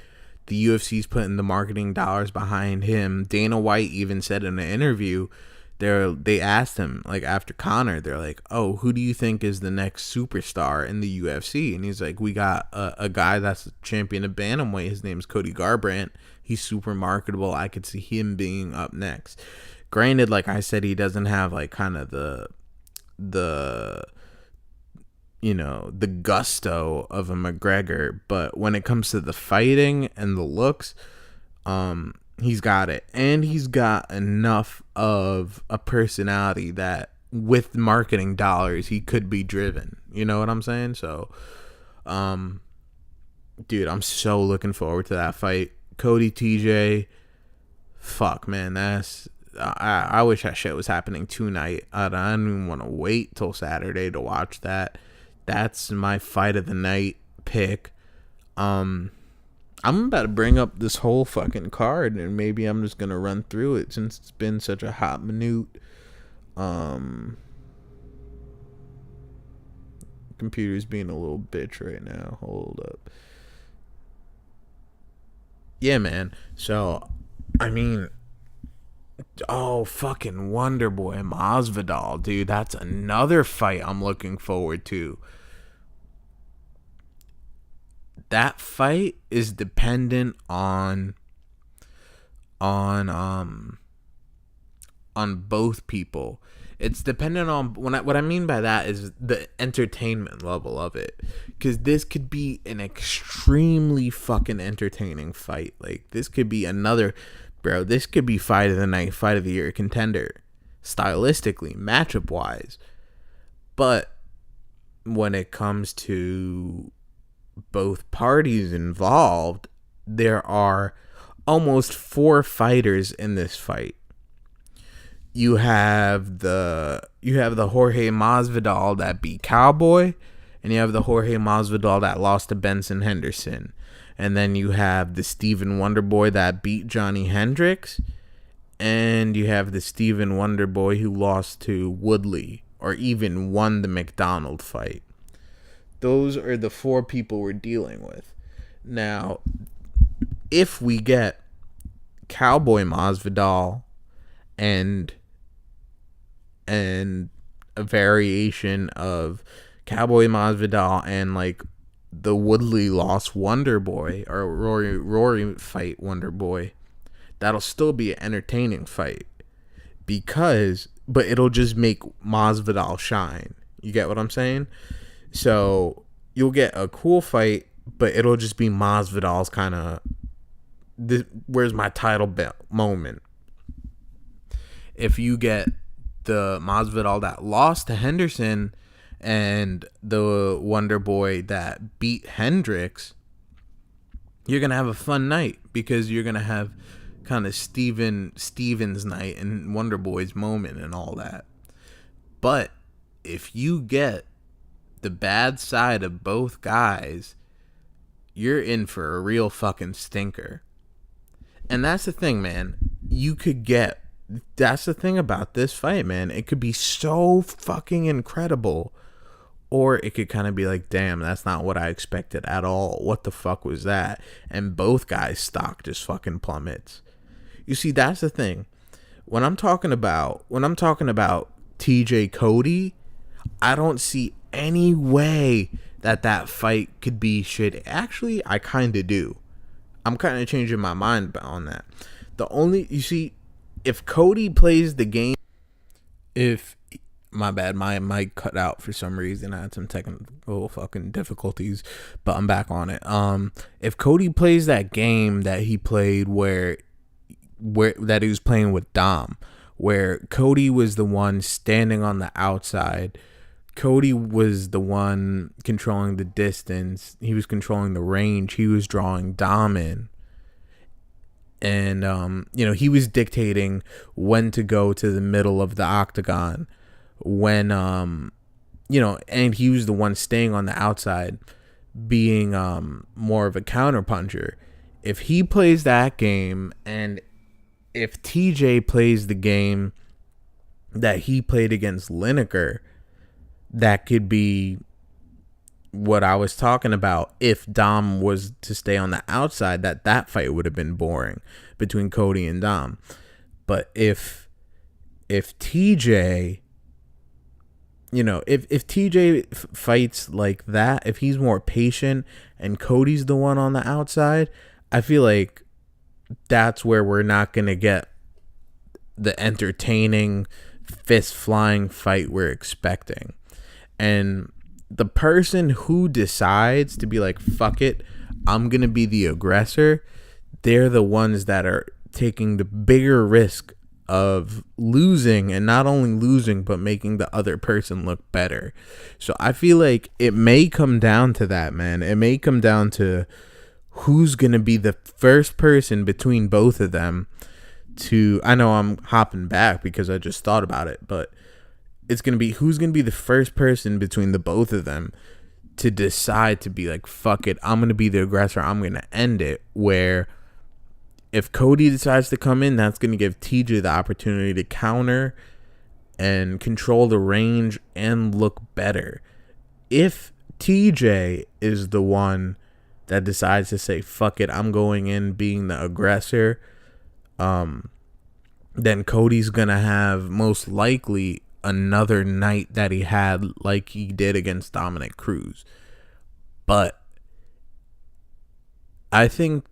The UFC's putting the marketing dollars behind him. Dana White even said in an interview, they asked him, like, after Conor, they're like, oh, who do you think is the next superstar in the UFC? And he's like, we got a guy that's a champion of bantamweight. His name's Cody Garbrandt. He's super marketable. I could see him being up next. Granted, like I said, he doesn't have, like, kind of the gusto of a McGregor, but when it comes to the fighting and the looks, he's got it. And he's got enough of a personality that with marketing dollars, he could be driven. You know what I'm saying? So, dude, I'm so looking forward to that fight. Cody TJ, fuck, man, I wish that shit was happening tonight. I don't even want to wait till Saturday to watch that. That's my fight of the night pick. I'm about to bring up this whole fucking card, and maybe I'm just gonna run through it since it's been such a hot minute. Computer's being a little bitch right now. Hold up. Yeah, man. So, I mean, oh, fucking Wonderboy Masvidal, dude. That's another fight I'm looking forward to. That fight is dependent on both people. It's dependent on what I mean by that is the entertainment level of it, because this could be an extremely fucking entertaining fight. Like, this could be another, bro, this could be fight of the night, fight of the year contender, stylistically, matchup wise. But when it comes to both parties involved, there are almost 4 fighters in this fight. You have the Jorge Masvidal that beat Cowboy, and you have the Jorge Masvidal that lost to Benson Henderson. And then you have the Stephen Wonderboy that beat Johnny Hendricks, and you have the Stephen Wonderboy who lost to Woodley, or even won the McDonald fight. Those are the 4 people we're dealing with. Now, if we get Cowboy Masvidal and a variation of Cowboy Masvidal and, like, the Woodley lost Wonderboy, or Rory fight Wonderboy, that'll still be an entertaining fight, but it'll just make Masvidal shine. You get what I'm saying? So you'll get a cool fight, but it'll just be Masvidal's kind of, where's my title belt moment. If you get the Masvidal that lost to Henderson and the Wonderboy that beat Hendricks, you're going to have a fun night, because you're going to have kind of Stevens night and Wonderboy's moment and all that. But if you get the bad side of both guys, you're in for a real fucking stinker. And that's the thing, man. That's the thing about this fight, man. It could be so fucking incredible, or it could kind of be like, damn, that's not what I expected at all. What the fuck was that? And both guys' stock just fucking plummets. You see, that's the thing. When I'm talking about TJ Cody, I don't see any way that fight could be shit. Actually, I kind of do. I'm kind of changing my mind on that. If Cody plays the game, my bad, my mic cut out for some reason. I had some technical fucking difficulties, but I'm back on it. If Cody plays that game that he played where that he was playing with Dom, where Cody was the one standing on the outside, Cody was the one controlling the distance, he was controlling the range, he was drawing Dom in, And he was dictating when to go to the middle of the octagon, when and he was the one staying on the outside, being more of a counterpuncher. If he plays that game, and if TJ plays the game that he played against Lineker, that could be what I was talking about. If Dom was to stay on the outside, that fight would have been boring between Cody and Dom. But if TJ, if TJ fights like that, if he's more patient and Cody's the one on the outside, I feel like that's where we're not going to get the entertaining fist flying fight we're expecting. And the person who decides to be like, fuck it, I'm going to be the aggressor, they're the ones that are taking the bigger risk of losing, and not only losing, but making the other person look better. So I feel like it may come down to that, man. It may come down to who's going to be the first person between both of them to, I know I'm hopping back because I just thought about it, but it's going to be who's going to be the first person between the both of them to decide to be like, fuck it, I'm going to be the aggressor, I'm going to end it. Where if Cody decides to come in, that's going to give TJ the opportunity to counter and control the range and look better. If TJ is the one that decides to say, fuck it, I'm going in being the aggressor, then Cody's going to have most likely another night that he had like he did against Dominick Cruz. But I think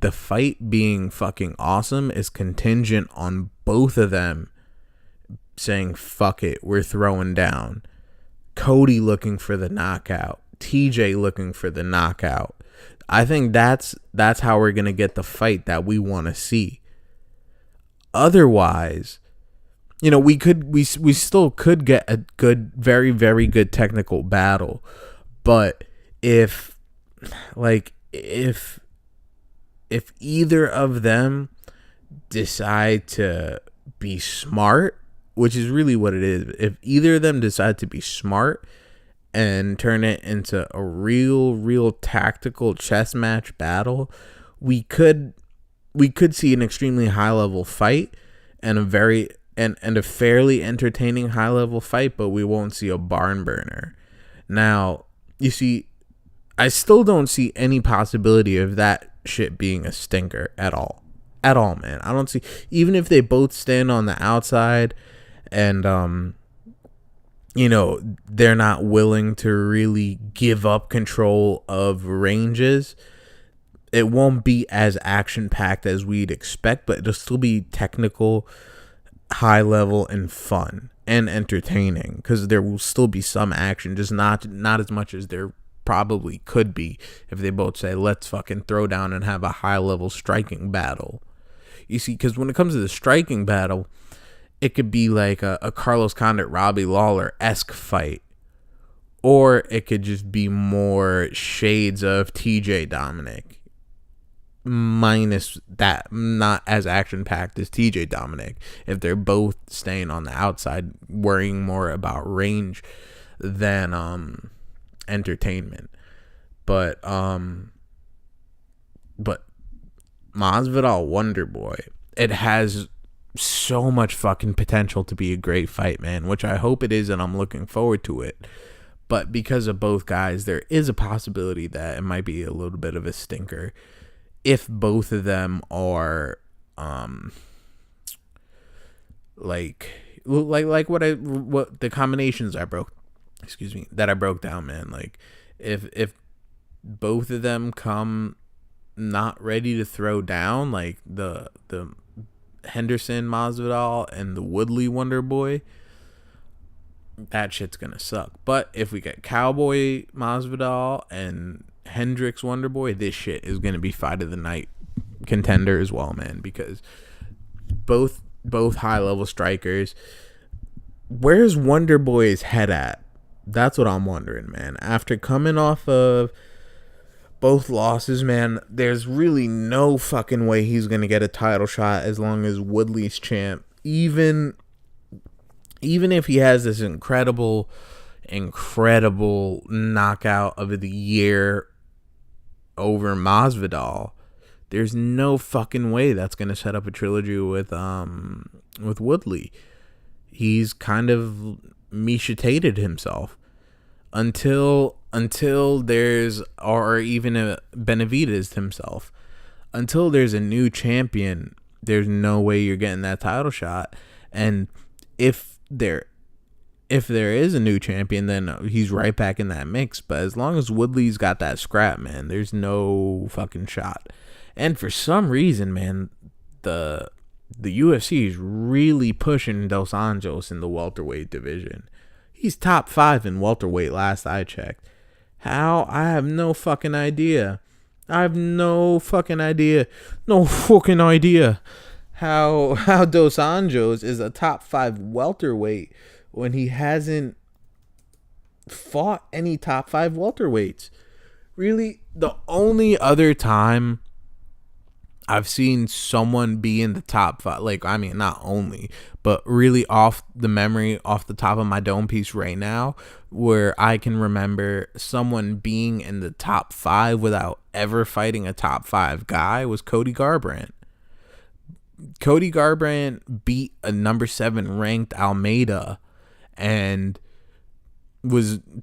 the fight being fucking awesome is contingent on both of them saying, fuck it, we're throwing down. Cody looking for the knockout, TJ looking for the knockout. I think that's how we're going to get the fight that we want to see. Otherwise, we still could get a good, very, very good technical battle. But if either of them decide to be smart, which is really what it is, if either of them decide to be smart and turn it into a real tactical chess match battle, we could see an extremely high level fight and a fairly entertaining high level fight, but we won't see a barn burner. Now, you see, I still don't see any possibility of that shit being a stinker at all, man. I don't see, even if they both stand on the outside and they're not willing to really give up control of ranges, it won't be as action packed as we'd expect, but it'll still be technical, high level, and fun and entertaining, because there will still be some action, just not as much as there probably could be if they both say, let's fucking throw down and have a high level striking battle. You see, because when it comes to the striking battle, it could be like a Carlos Condit Robbie Lawler-esque fight, or it could just be more shades of TJ Dominick, minus that, not as action packed as TJ Dominick, if they're both staying on the outside, worrying more about range than entertainment. But Masvidal Wonderboy, it has so much fucking potential to be a great fight, man, which I hope it is, and I'm looking forward to it. But because of both guys, there is a possibility that it might be a little bit of a stinker if both of them are like what the combinations I broke down, man. Like if both of them come not ready to throw down, like the Henderson Masvidal and the Woodley Wonderboy, that shit's gonna suck. But if we get Cowboy Masvidal and Hendricks Wonderboy, this shit is gonna be fight of the night contender as well, man, because both high level strikers. Where's Wonderboy's head at? That's what I'm wondering, man. After coming off of both losses, man. There's really no fucking way he's gonna get a title shot as long as Woodley's champ. Even if he has this incredible knockout of the year over Masvidal, there's no fucking way that's gonna set up a trilogy with Woodley. He's kind of Misha-tated himself until there's, or even a Benavidez himself, until there's a new champion. There's no way you're getting that title shot. And if there is a new champion, then he's right back in that mix. But as long as Woodley's got that scrap, man, there's no fucking shot. And for some reason, man, the UFC is really pushing Dos Anjos in the welterweight division. He's top 5 in welterweight last I checked. How? I have no fucking idea. No fucking idea how Dos Anjos is a top 5 welterweight when he hasn't fought any top 5 welterweights. Really, the only other time I've seen someone be in the top 5, like, I mean, not only, but really off the top of my dome piece right now, where I can remember someone being in the top 5 without ever fighting a top 5 guy, was Cody Garbrandt. Cody Garbrandt beat a number 7 ranked Almeida and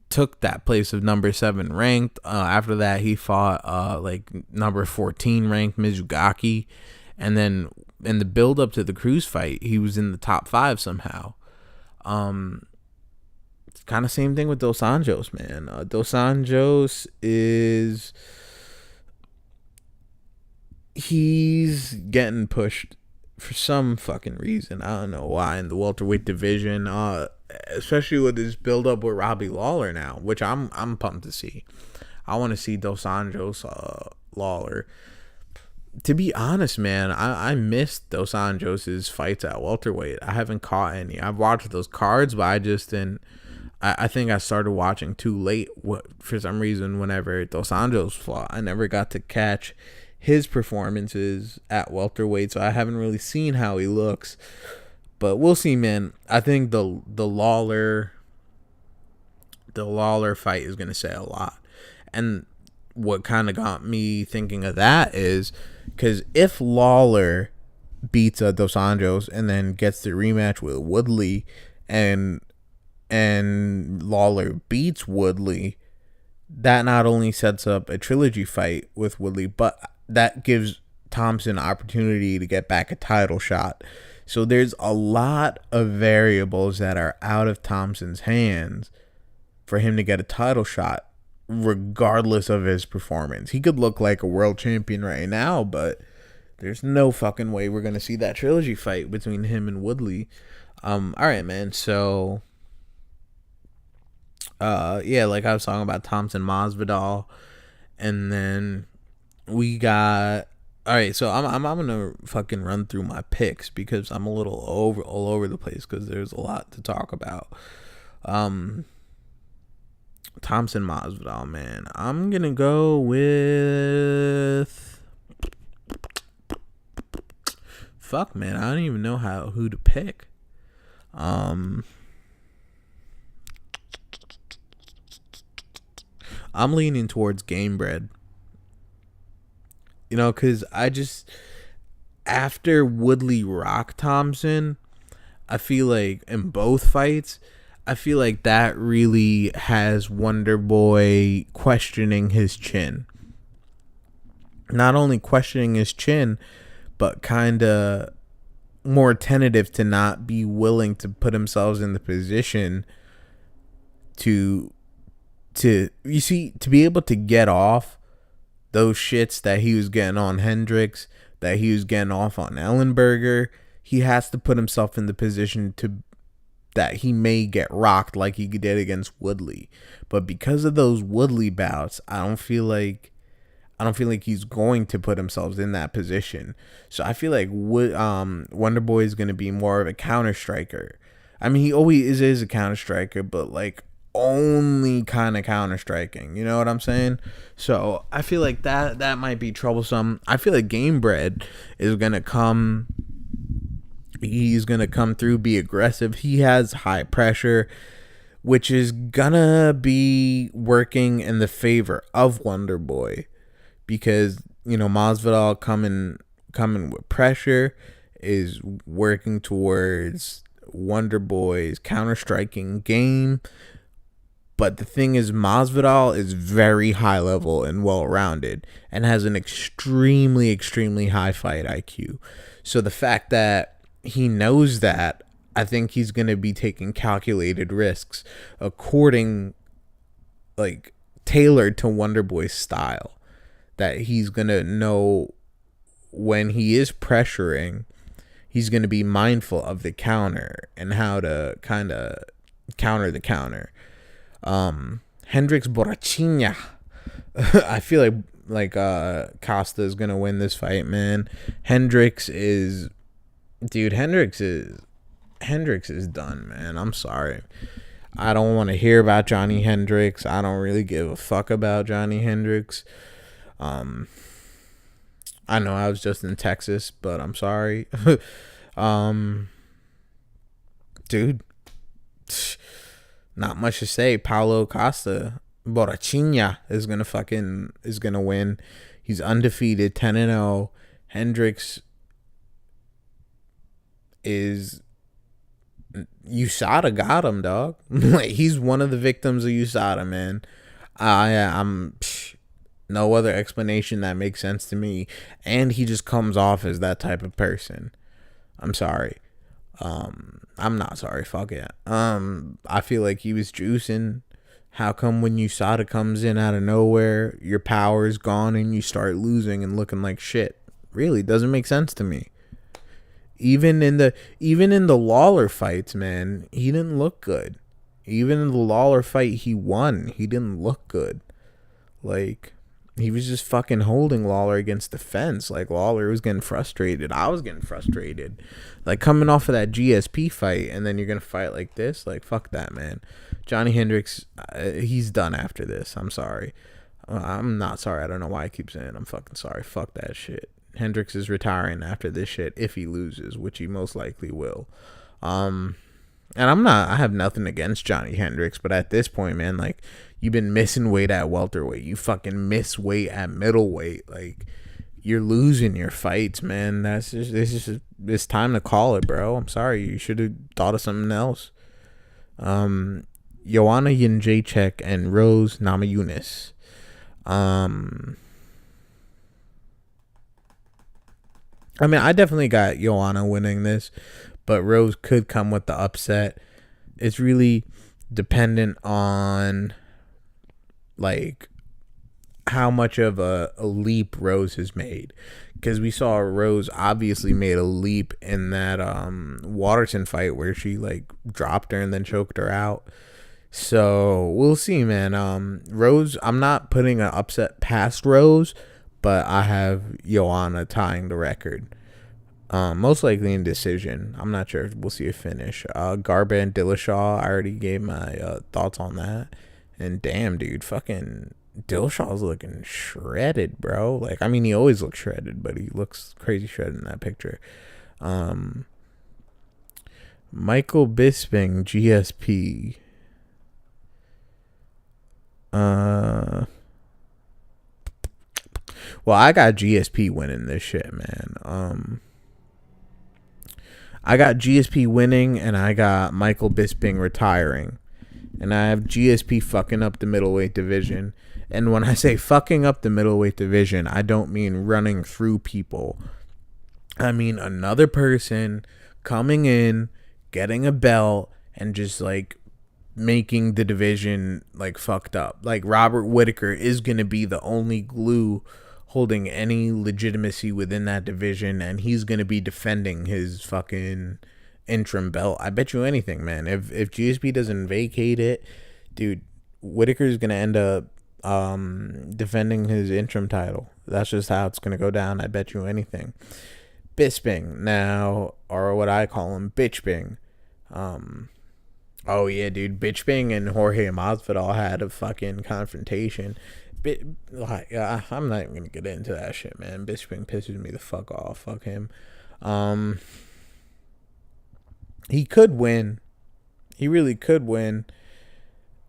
took that place of number 7 ranked. After that, he fought like number 14 ranked Mizugaki, and then in the build up to the Cruz fight, he was in the top 5 somehow. It's kind of same thing with Dos Anjos, man. Dos Anjos he's getting pushed for some fucking reason. I don't know why, in the welterweight division, especially with his build up with Robbie Lawler now, which I'm pumped to see. I want to see Dos Anjos Lawler. To be honest, man, I missed Dos Anjos' fights at welterweight. I haven't caught any. I've watched those cards, but I just didn't. I think I started watching too late. For some reason, whenever Dos Anjos fought, I never got to catch his performances at welterweight, so I haven't really seen how he looks. But we'll see, man. I think the Lawler fight is gonna say a lot. And what kind of got me thinking of that is because if Lawler beats Dos Anjos and then gets the rematch with Woodley, and Lawler beats Woodley, that not only sets up a trilogy fight with Woodley, but that gives Thompson an opportunity to get back a title shot. So there's a lot of variables that are out of Thompson's hands for him to get a title shot, regardless of his performance. He could look like a world champion right now, but there's no fucking way we're going to see that trilogy fight between him and Woodley. All right, man. So, yeah, like I was talking about Thompson Masvidal, and then we got, all right, so I'm gonna fucking run through my picks because I'm a little all over the place because there's a lot to talk about. Thompson Masvidal, man, I'm gonna go with, fuck, man, I don't even know who to pick. I'm leaning towards Gamebred. You know, because after Woodley rocked Thompson, I feel like in both fights, I feel like that really has Wonder Boy questioning his chin. Not only questioning his chin, but kind of more tentative to not be willing to put themselves in the position to be able to get off those shits that he was getting on Hendricks, that he was getting off on Ellenberger. He has to put himself in the position that he may get rocked like he did against Woodley. But because of those Woodley bouts, I don't feel like he's going to put himself in that position. So I feel like Wonder Boy is going to be more of a counter striker. I mean, he always is a counter striker, but like only kind of counter striking. You know what I'm saying? So I feel like that might be troublesome. I feel like Gamebred is gonna come. He's gonna come through, be aggressive. He has high pressure, which is gonna be working in the favor of Wonder Boy, because Masvidal coming with pressure is working towards Wonder Boy's counter striking game. But the thing is, Masvidal is very high level and well rounded and has an extremely, extremely high fight IQ. So the fact that he knows that, I think he's going to be taking calculated risks tailored to Wonder Boy's style. That he's going to know when he is pressuring, he's going to be mindful of the counter and how to kind of counter the counter. Hendricks Borrachinha. I feel like Costa is going to win this fight, man. Hendricks is done, man. I'm sorry. I don't want to hear about Johnny Hendricks. I don't really give a fuck about Johnny Hendricks. I know I was just in Texas, but I'm sorry. Dude, not much to say. Paulo Costa Borrachinha is gonna win. He's undefeated, 10-0. Hendricks is USADA got him, dog. Like, he's one of the victims of USADA, man. I'm no other explanation that makes sense to me. And he just comes off as that type of person. I'm sorry. I'm not sorry. Fuck it. I feel like he was juicing. How come when USADA comes in out of nowhere, your power is gone and you start losing and looking like shit? Really doesn't make sense to me. Even in the Lawler fights, man, he didn't look good. Even in the Lawler fight he won, he didn't look good. Like, he was just fucking holding Lawler against the fence. Like, Lawler was getting frustrated. I was getting frustrated. Like, coming off of that GSP fight, and then you're gonna fight like this? Like, fuck that, man. Johnny Hendricks, he's done after this. I'm sorry. I'm not sorry. I don't know why I keep saying I'm fucking sorry. Fuck that shit. Hendricks is retiring after this shit if he loses, which he most likely will. And I have nothing against Johnny Hendricks, but at this point, man, like, you've been missing weight at welterweight. You fucking miss weight at middleweight. Like, you're losing your fights, man. It's time to call it, bro. I'm sorry. You should have thought of something else. Joanna Jędrzejczyk and Rose Namajunas. I mean, I definitely got Joanna winning this, but Rose could come with the upset. It's really dependent on, like, how much of a leap Rose has made. Because we saw Rose obviously made a leap in that Waterson fight where she, like, dropped her and then choked her out. So we'll see, man. Rose, I'm not putting an upset past Rose, but I have Joanna tying the record. Most likely in decision. I'm not sure if we'll see a finish. Garbrandt Dillashaw, I already gave my thoughts on that. And damn, dude, fucking Dillashaw's looking shredded, bro. Like, I mean, he always looks shredded, but he looks crazy shredded in that picture. Michael Bisping, GSP. Well, I got GSP winning this shit, man. I got GSP winning, and I got Michael Bisping retiring. And I have GSP fucking up the middleweight division. And when I say fucking up the middleweight division, I don't mean running through people. I mean another person coming in, getting a belt, and just, like, making the division, like, fucked up. Like, Robert Whittaker is going to be the only glue holding any legitimacy within that division, and he's going to be defending his fucking interim belt. I bet you anything, man. If GSP doesn't vacate it, dude, Whittaker's going to end up defending his interim title. That's just how it's going to go down. I bet you anything. Bisping now, or what I call him, Bitchbing. Oh yeah, dude. Bisping and Jorge Masvidal had a fucking confrontation. I'm not even gonna get into that shit, man. Bisping pisses me the fuck off. Fuck him. Um, he could win. He really could win.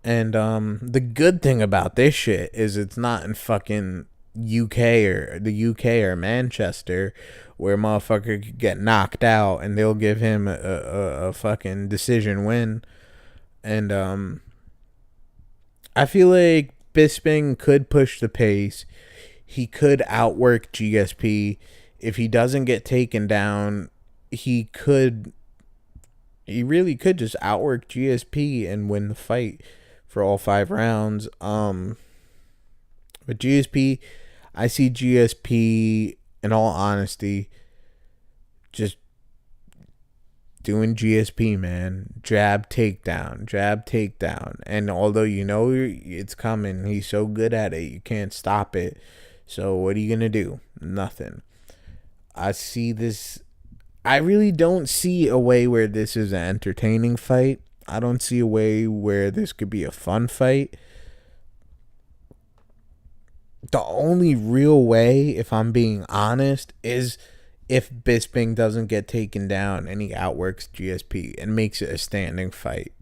And the good thing about this shit is it's not in fucking UK or Manchester, where motherfucker could get knocked out and they'll give him a fucking decision win. And I feel like Bisping could push the pace. He could outwork GSP. If he doesn't get taken down, he really could just outwork GSP and win the fight for all 5 rounds. But GSP, I see GSP, in all honesty, just doing GSP, man. Jab, takedown. And although you know it's coming, he's so good at it, you can't stop it. So what are you going to do? Nothing. I see this. I really don't see a way where this is an entertaining fight. I don't see a way where this could be a fun fight. The only real way, if I'm being honest, is if Bisping doesn't get taken down and he outworks GSP and makes it a standing fight.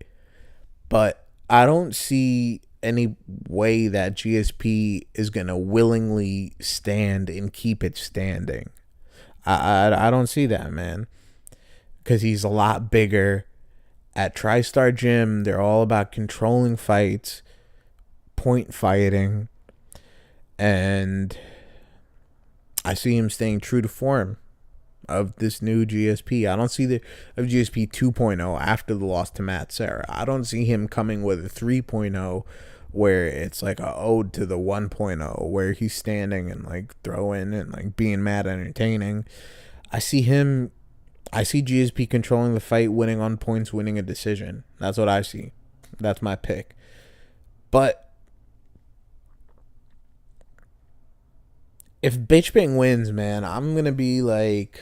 But I don't see any way that GSP is going to willingly stand and keep it standing. I don't see that, man. Because he's a lot bigger. At TriStar Gym, they're all about controlling fights, point fighting, and I see him staying true to form of this new GSP. I don't see of GSP 2.0 after the loss to Matt Serra. I don't see him coming with a 3.0 where it's like a ode to the 1.0 where he's standing and like throwing and like being mad entertaining. I see GSP controlling the fight, winning on points, winning a decision. That's what I see. That's my pick. But if Bisping wins, man, I'm going to be like...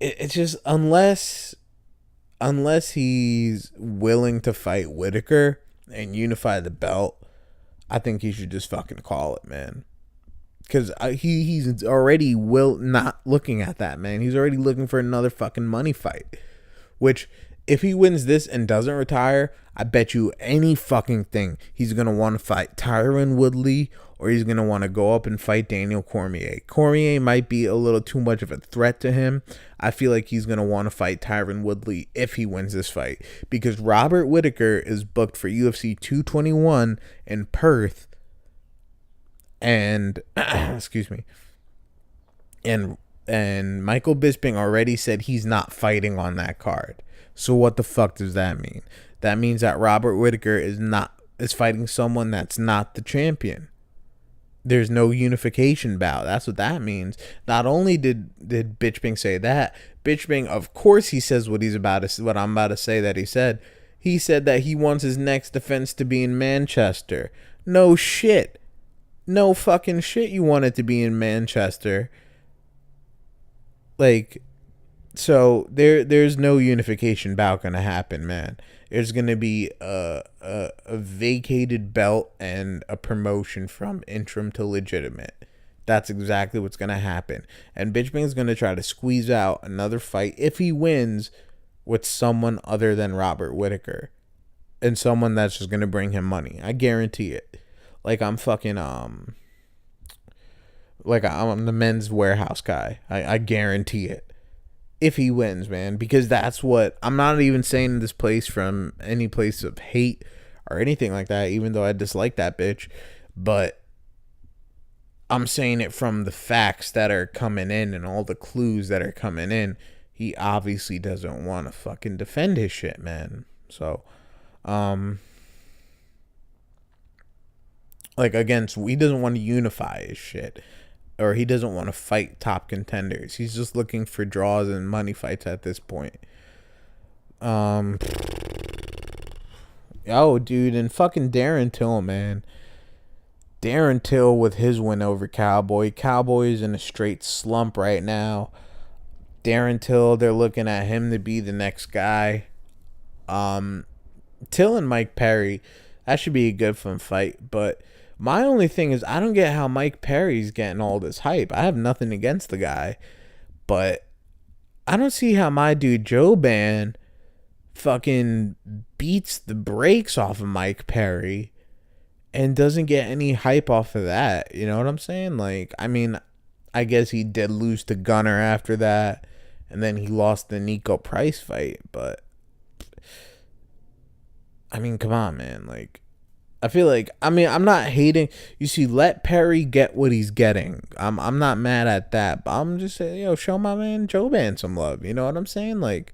It's just unless he's willing to fight Whitaker and unify the belt, I think he should just fucking call it, man. Because he's already not looking at that, man. He's already looking for another fucking money fight. Which, if he wins this and doesn't retire, I bet you any fucking thing he's going to want to fight Tyron Woodley or he's going to want to go up and fight Daniel Cormier. Cormier might be a little too much of a threat to him. I feel like he's going to want to fight Tyron Woodley if he wins this fight. Because Robert Whitaker is booked for UFC 221 in Perth. And excuse me, and Michael Bisping already said he's not fighting on that card. So what the fuck does that mean? That means that Robert Whitaker is fighting someone that's not the champion. There's no unification bout. That's what that means. Not only did Bisping say that, Bisping, of course, he says what I'm about to say that he said. He said that he wants his next defense to be in Manchester. No shit. No fucking shit you want it to be in Manchester. Like, so there's no unification bout gonna happen, man. There's gonna be a vacated belt and a promotion from interim to legitimate. That's exactly what's gonna happen. And Bisping's gonna try to squeeze out another fight if he wins with someone other than Robert Whitaker. And someone that's just gonna bring him money. I guarantee it. Like I'm fucking like I'm the Men's Warehouse guy. I guarantee it. If he wins, man, because that's what I'm not even saying this place from any place of hate or anything like that, even though I dislike that bitch, but I'm saying it from the facts that are coming in and all the clues that are coming in. He obviously doesn't want to fucking defend his shit, man. So, like, he doesn't want to unify his shit. Or he doesn't want to fight top contenders. He's just looking for draws and money fights at this point. Oh, dude, and fucking Darren Till, man. Darren Till with his win over Cowboy. Cowboy's in a straight slump right now. Darren Till, they're looking at him to be the next guy. Till and Mike Perry, that should be a good fun fight. But my only thing is, I don't get how Mike Perry's getting all this hype. I have nothing against the guy, but I don't see how my dude Joban fucking beats the brakes off of Mike Perry and doesn't get any hype off of that. You know what I'm saying? Like, I mean, I guess he did lose to Gunner after that, and then he lost the Nico Price fight, but I mean, come on, man. Like, I feel like, I mean, I'm not hating. You see, let Perry get what he's getting. I'm not mad at that, but I'm just saying, show my man Joban some love. You know what I'm saying? Like,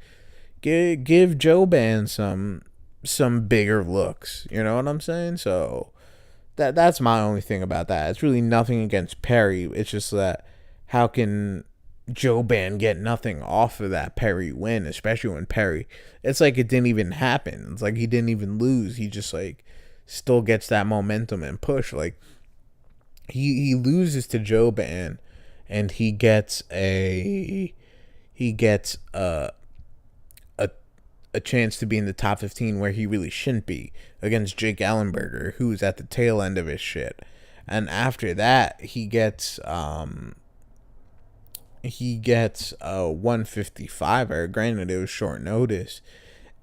give Joban some bigger looks. You know what I'm saying? So that's my only thing about that. It's really nothing against Perry. It's just that how can Joban get nothing off of that Perry win, especially when Perry, it's like it didn't even happen. It's like he didn't even lose. He just like still gets that momentum and push. Like he loses to Joban and he gets a chance to be in the top 15 where he really shouldn't be, against Jake Ellenberger, who's at the tail end of his shit. And after that, he gets a 155er. Granted, it was short notice,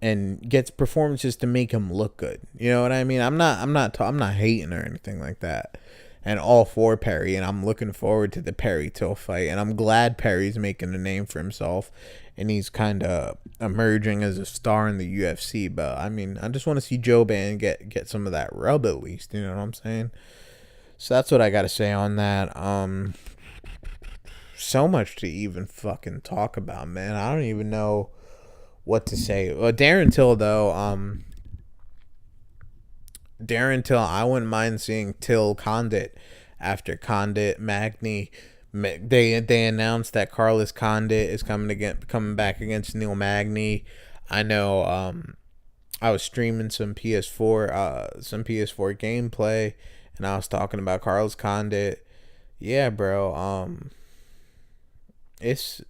and gets performances to make him look good. You know what I mean? I'm not hating or anything like that. And all for Perry, and I'm looking forward to the Perry Till fight, and I'm glad Perry's making a name for himself, and he's kind of emerging as a star in the UFC. But I mean, I just want to see Joban get some of that rub at least. You know what I'm saying? So that's what I got to say on that. So much to even fucking talk about, man. I don't even know what to say. Well, Darren Till, though, I wouldn't mind seeing Till Condit after Condit Magny. They announced that Carlos Condit is coming back against Neil Magny. I know. I was streaming some PS4 gameplay, and I was talking about Carlos Condit. Yeah, bro. It's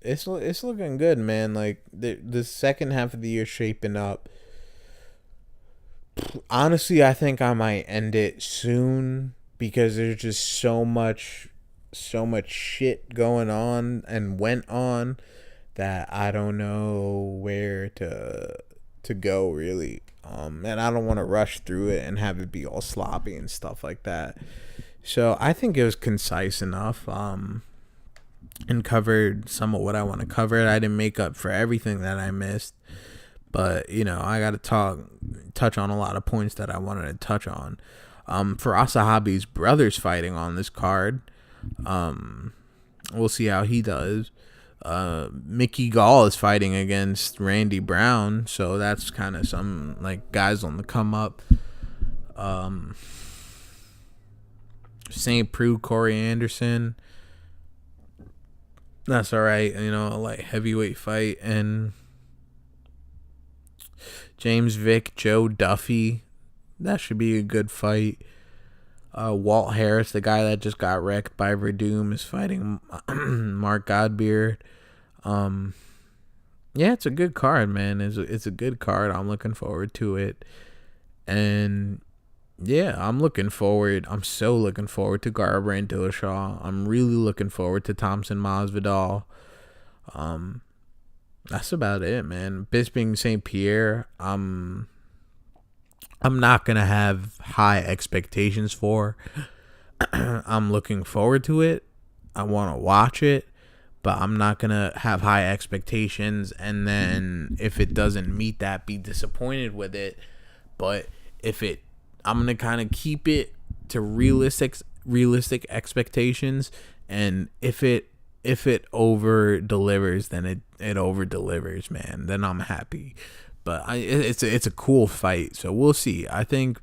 looking good, man. Like the second half of the year shaping up. Honestly, I think I might end it soon because there's just so much shit going on and went on that I don't know where to go really. And I don't want to rush through it and have it be all sloppy and stuff like that. So I think it was concise enough. And covered some of what I want to cover. I didn't make up for everything that I missed, but I got to touch on a lot of points that I wanted to touch on. For Asahabi's brothers fighting on this card, we'll see how he does. Mickey Gall is fighting against Randy Brown, so that's kind of some like guys on the come up. St. Preux, Corey Anderson. That's all right, like heavyweight fight. And James Vick, Joe Duffy, that should be a good fight. Walt Harris, the guy that just got wrecked by Verdum, is fighting Mark Godbeard. Yeah, it's a good card, man. It's a good card. I'm looking forward to it. And yeah, I'm so looking forward to Garbrandt Dillashaw. I'm really looking forward to Thompson Masvidal. That's about it, man. Bisping St. Pierre, I'm not gonna have high expectations for. I'm looking forward to it. I want to watch it, but I'm not gonna have high expectations, and then if it doesn't meet that, be disappointed with it. But I'm gonna kind of keep it to realistic expectations, and if it over delivers, then it over delivers, man. Then I'm happy. But it's a cool fight, so we'll see. I think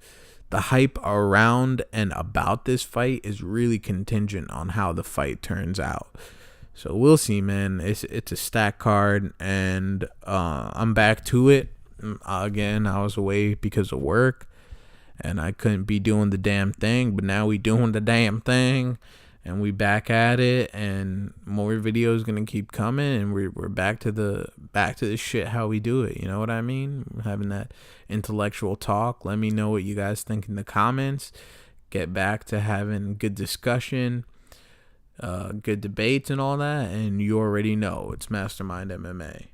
the hype around and about this fight is really contingent on how the fight turns out. So we'll see, man. It's a stack card, and I'm back to it. Again, I was away because of work, and I couldn't be doing the damn thing, but now we doing the damn thing, and we back at it, and more videos gonna keep coming, and we're back to the shit how we do it. You know what I mean? We're having that intellectual talk. Let me know what you guys think in the comments. Get back to having good discussion, good debates and all that, and you already know it's Mastermind MMA.